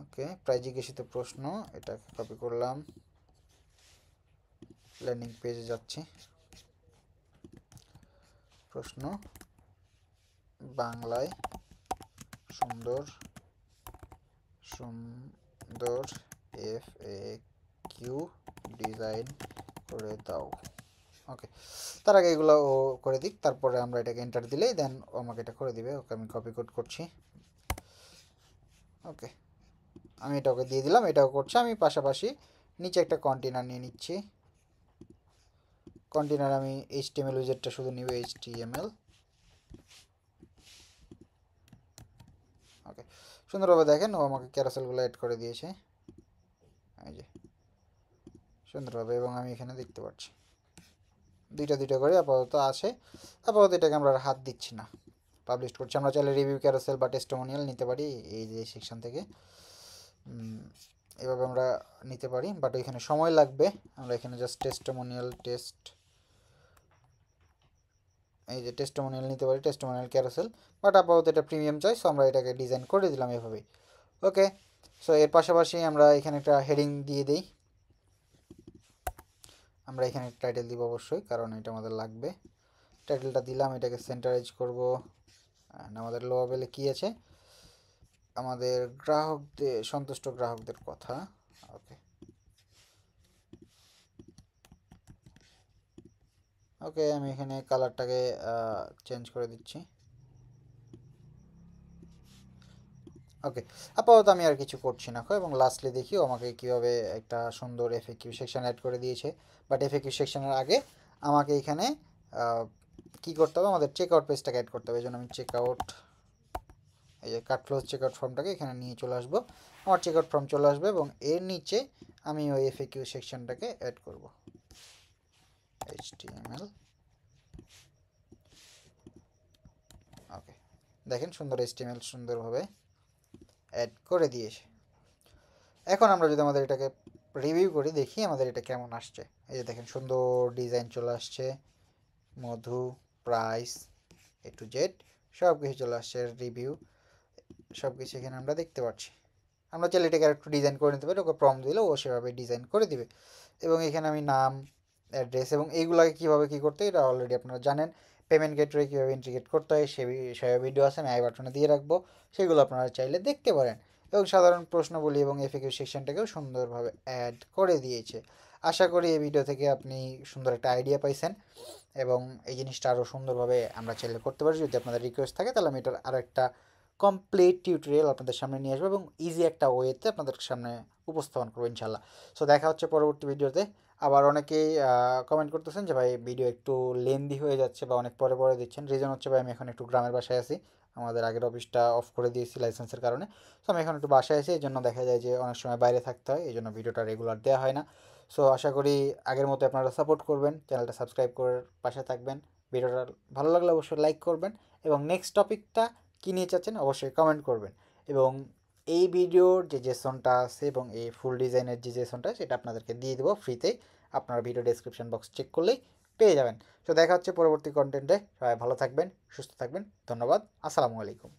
Speaker 1: ওকে, প্রায় জিজ্ঞাসিত প্রশ্ন, এটাকে কপি করলাম, ল্যান্ডিং পেজে যাচ্ছি, প্রশ্ন বাংলায় সুন্দর সুন্দর FAQ ডিজাইন করে দাও। ওকে, তার আগে এগুলো ও করে দিক, তারপরে আমরা এটাকে এন্টার দিলেই দেন ও আমাকে এটা করে দিবে। ওকে, আমি কপি কোড করছি। ওকে, আমি এটা ওকে দিয়ে দিলাম, এটাও করছে। আমি পাশাপাশি নিচে একটা কন্টেনার নিয়ে নিচ্ছি। কন্টেনার আমি HTML উইজেটটা শুধু নিব, HTML। ওকে, সুন্দরভাবে দেখেন ও আমাকে ক্যারাসেলগুলো অ্যাড করে দিয়েছে, এই যে সুন্দরভাবে, এবং আমি এখানে দেখতে পাচ্ছি দুইটা করে আপাতত আছে। আপাতত এটাকে আমরা হাত দিচ্ছি না, পাবলিশ করছি। আমরা চাইলে রিভিউ ক্যারাসেল বা টেস্টিমোনিয়াল নিতে পারি এই যে সেকশন থেকে, এভাবে আমরা নিতে পারি, বাট এখানে সময় লাগবে। আমরা এখানে জাস্ট টেস্টিমোনিয়াল এই যে টেস্টিমোনিয়াল নিতে পারি, টেস্টিমোনিয়াল ক্যারাসেল, বাট আপাতত এটা প্রিমিয়াম চাই, সো আমরা এটাকে ডিজাইন করে দিলাম এভাবেই। ওকে, সো এর পাশাপাশি আমরা এখানে একটা হেডিং দিয়ে দিই। আমরা এখানে টাইটেল দিব অবশ্যই, কারণ এটা আমাদের লাগবে। টাইটেলটা দিলাম, এটাকে সেন্টারাইজ করব। আমাদের লো লেভেলে কী আছে, আমাদের গ্রাহকদের, সন্তুষ্ট গ্রাহকদের কথা। ওকে ওকে, আমি এখানে কালারটাকে চেঞ্জ করে দিচ্ছি। ওকে, আপাতত আমি আর কিছু করছি না, এবং লাস্টলি দেখিও আমাকে কীভাবে একটা সুন্দর FAQ সেকশন অ্যাড করে দিয়েছে। বাট FAQ সেকশনের আগে আমাকে এখানে কি করতে হবে, আমাদের চেক আউট পেজটাকে অ্যাড করতে হবে। এই জন্য আমি চেক আউট, এই যে কাট ক্লোজ চেক আউট ফর্মটাকে এখানে নিয়ে চলে আসবো। আমার চেক আউট ফর্ম চলে আসবে, এবং এর নিচে আমি ওই FAQ সেকশনটাকে অ্যাড করব, HTML। ওকে, দেখেন সুন্দর HTML সুন্দরভাবে অ্যাড করে দিয়েছে। এখন আমরা যদি আমাদের এটাকে রিভিউ করি, দেখি আমাদের এটা কেমন আসছে। এই যে দেখেন সুন্দর ডিজাইন চলে আসছে, মধু, প্রাইস, A to Z সব কিছু চলে আসছে, রিভিউ সব কিছু এখানে আমরা দেখতে পাচ্ছি। আমরা চাইলে এটাকে একটু ডিজাইন করে নিতে পারি, ওকে প্রম্পট দিলে ও সেভাবে ডিজাইন করে দিবে। এবং এখানে আমি নাম, অ্যাড্রেস এবং এইগুলোকে কীভাবে কী করতে, এটা অলরেডি আপনারা জানেন। পেমেন্ট গেটওয়ে কীভাবে ইন্টিগ্রেট করতে হয় সে বিষয়ে ভিডিও আছে, আমি আই বাটনে দিয়ে রাখবো, সেগুলো আপনারা চাইলে দেখতে পারেন। এবং সাধারণ প্রশ্নগুলি এবং FAQ সেকশনটাকেও সুন্দরভাবে অ্যাড করে দিয়েছে। আশা করি এই ভিডিও থেকে আপনি সুন্দর একটা আইডিয়া পাইছেন, এবং এই জিনিসটা আরও সুন্দরভাবে আমরা চাইলে করতে পারি। যদি আপনাদের রিকোয়েস্ট থাকে তাহলে আমি এটার আরও একটা কমপ্লিট টিউটোরিয়াল আপনাদের সামনে নিয়ে আসবো, এবং ইজি একটা ওয়েতে আপনাদের সামনে উপস্থাপন করবো ইনশাল্লাহ। সো দেখা হচ্ছে পরবর্তী ভিডিওতে। আবার অনেকেই কমেন্ট করতেছেন যে ভাই ভিডিও একটু লেন্দি হয়ে যাচ্ছে বা অনেক পরে পরে দিচ্ছেন। রিজন হচ্ছে ভাই আমি এখন একটু গ্রামের বাসায় আছি, আমাদের আগের অফিসটা অফ করে দিয়েছি লাইসেন্সের কারণে। সো আমি এখন একটু বাসায় আছি, এই জন্য দেখা যায় যে অনেক সময় বাইরে থাকতে হয়, এই জন্য ভিডিওটা রেগুলার দেওয়া হয় না। সো আশা করি আগের মতো আপনারা সাপোর্ট করবেন, চ্যানেলটা সাবস্ক্রাইব করে পাশে থাকবেন। ভিডিওটা ভালো লাগলে অবশ্যই লাইক করবেন, এবং নেক্সট টপিকটা কী নিয়ে চাচ্ছেন অবশ্যই কমেন্ট করবেন। এবং এই ভিডিওর যে জেসনটা আছে এবং এই ফুল ডিজাইনের যে জেসনটা, সেটা আপনাদেরকে দিয়ে দেবো ফ্রিতেই, আপনারা ভিডিও ডেসক্রিপশন বক্স চেক করলেই পেয়ে যাবেন। তো দেখা হচ্ছে পরবর্তী কন্টেন্টে। সবাই ভালো থাকবেন, সুস্থ থাকবেন, ধন্যবাদ, আসসালামু আলাইকুম।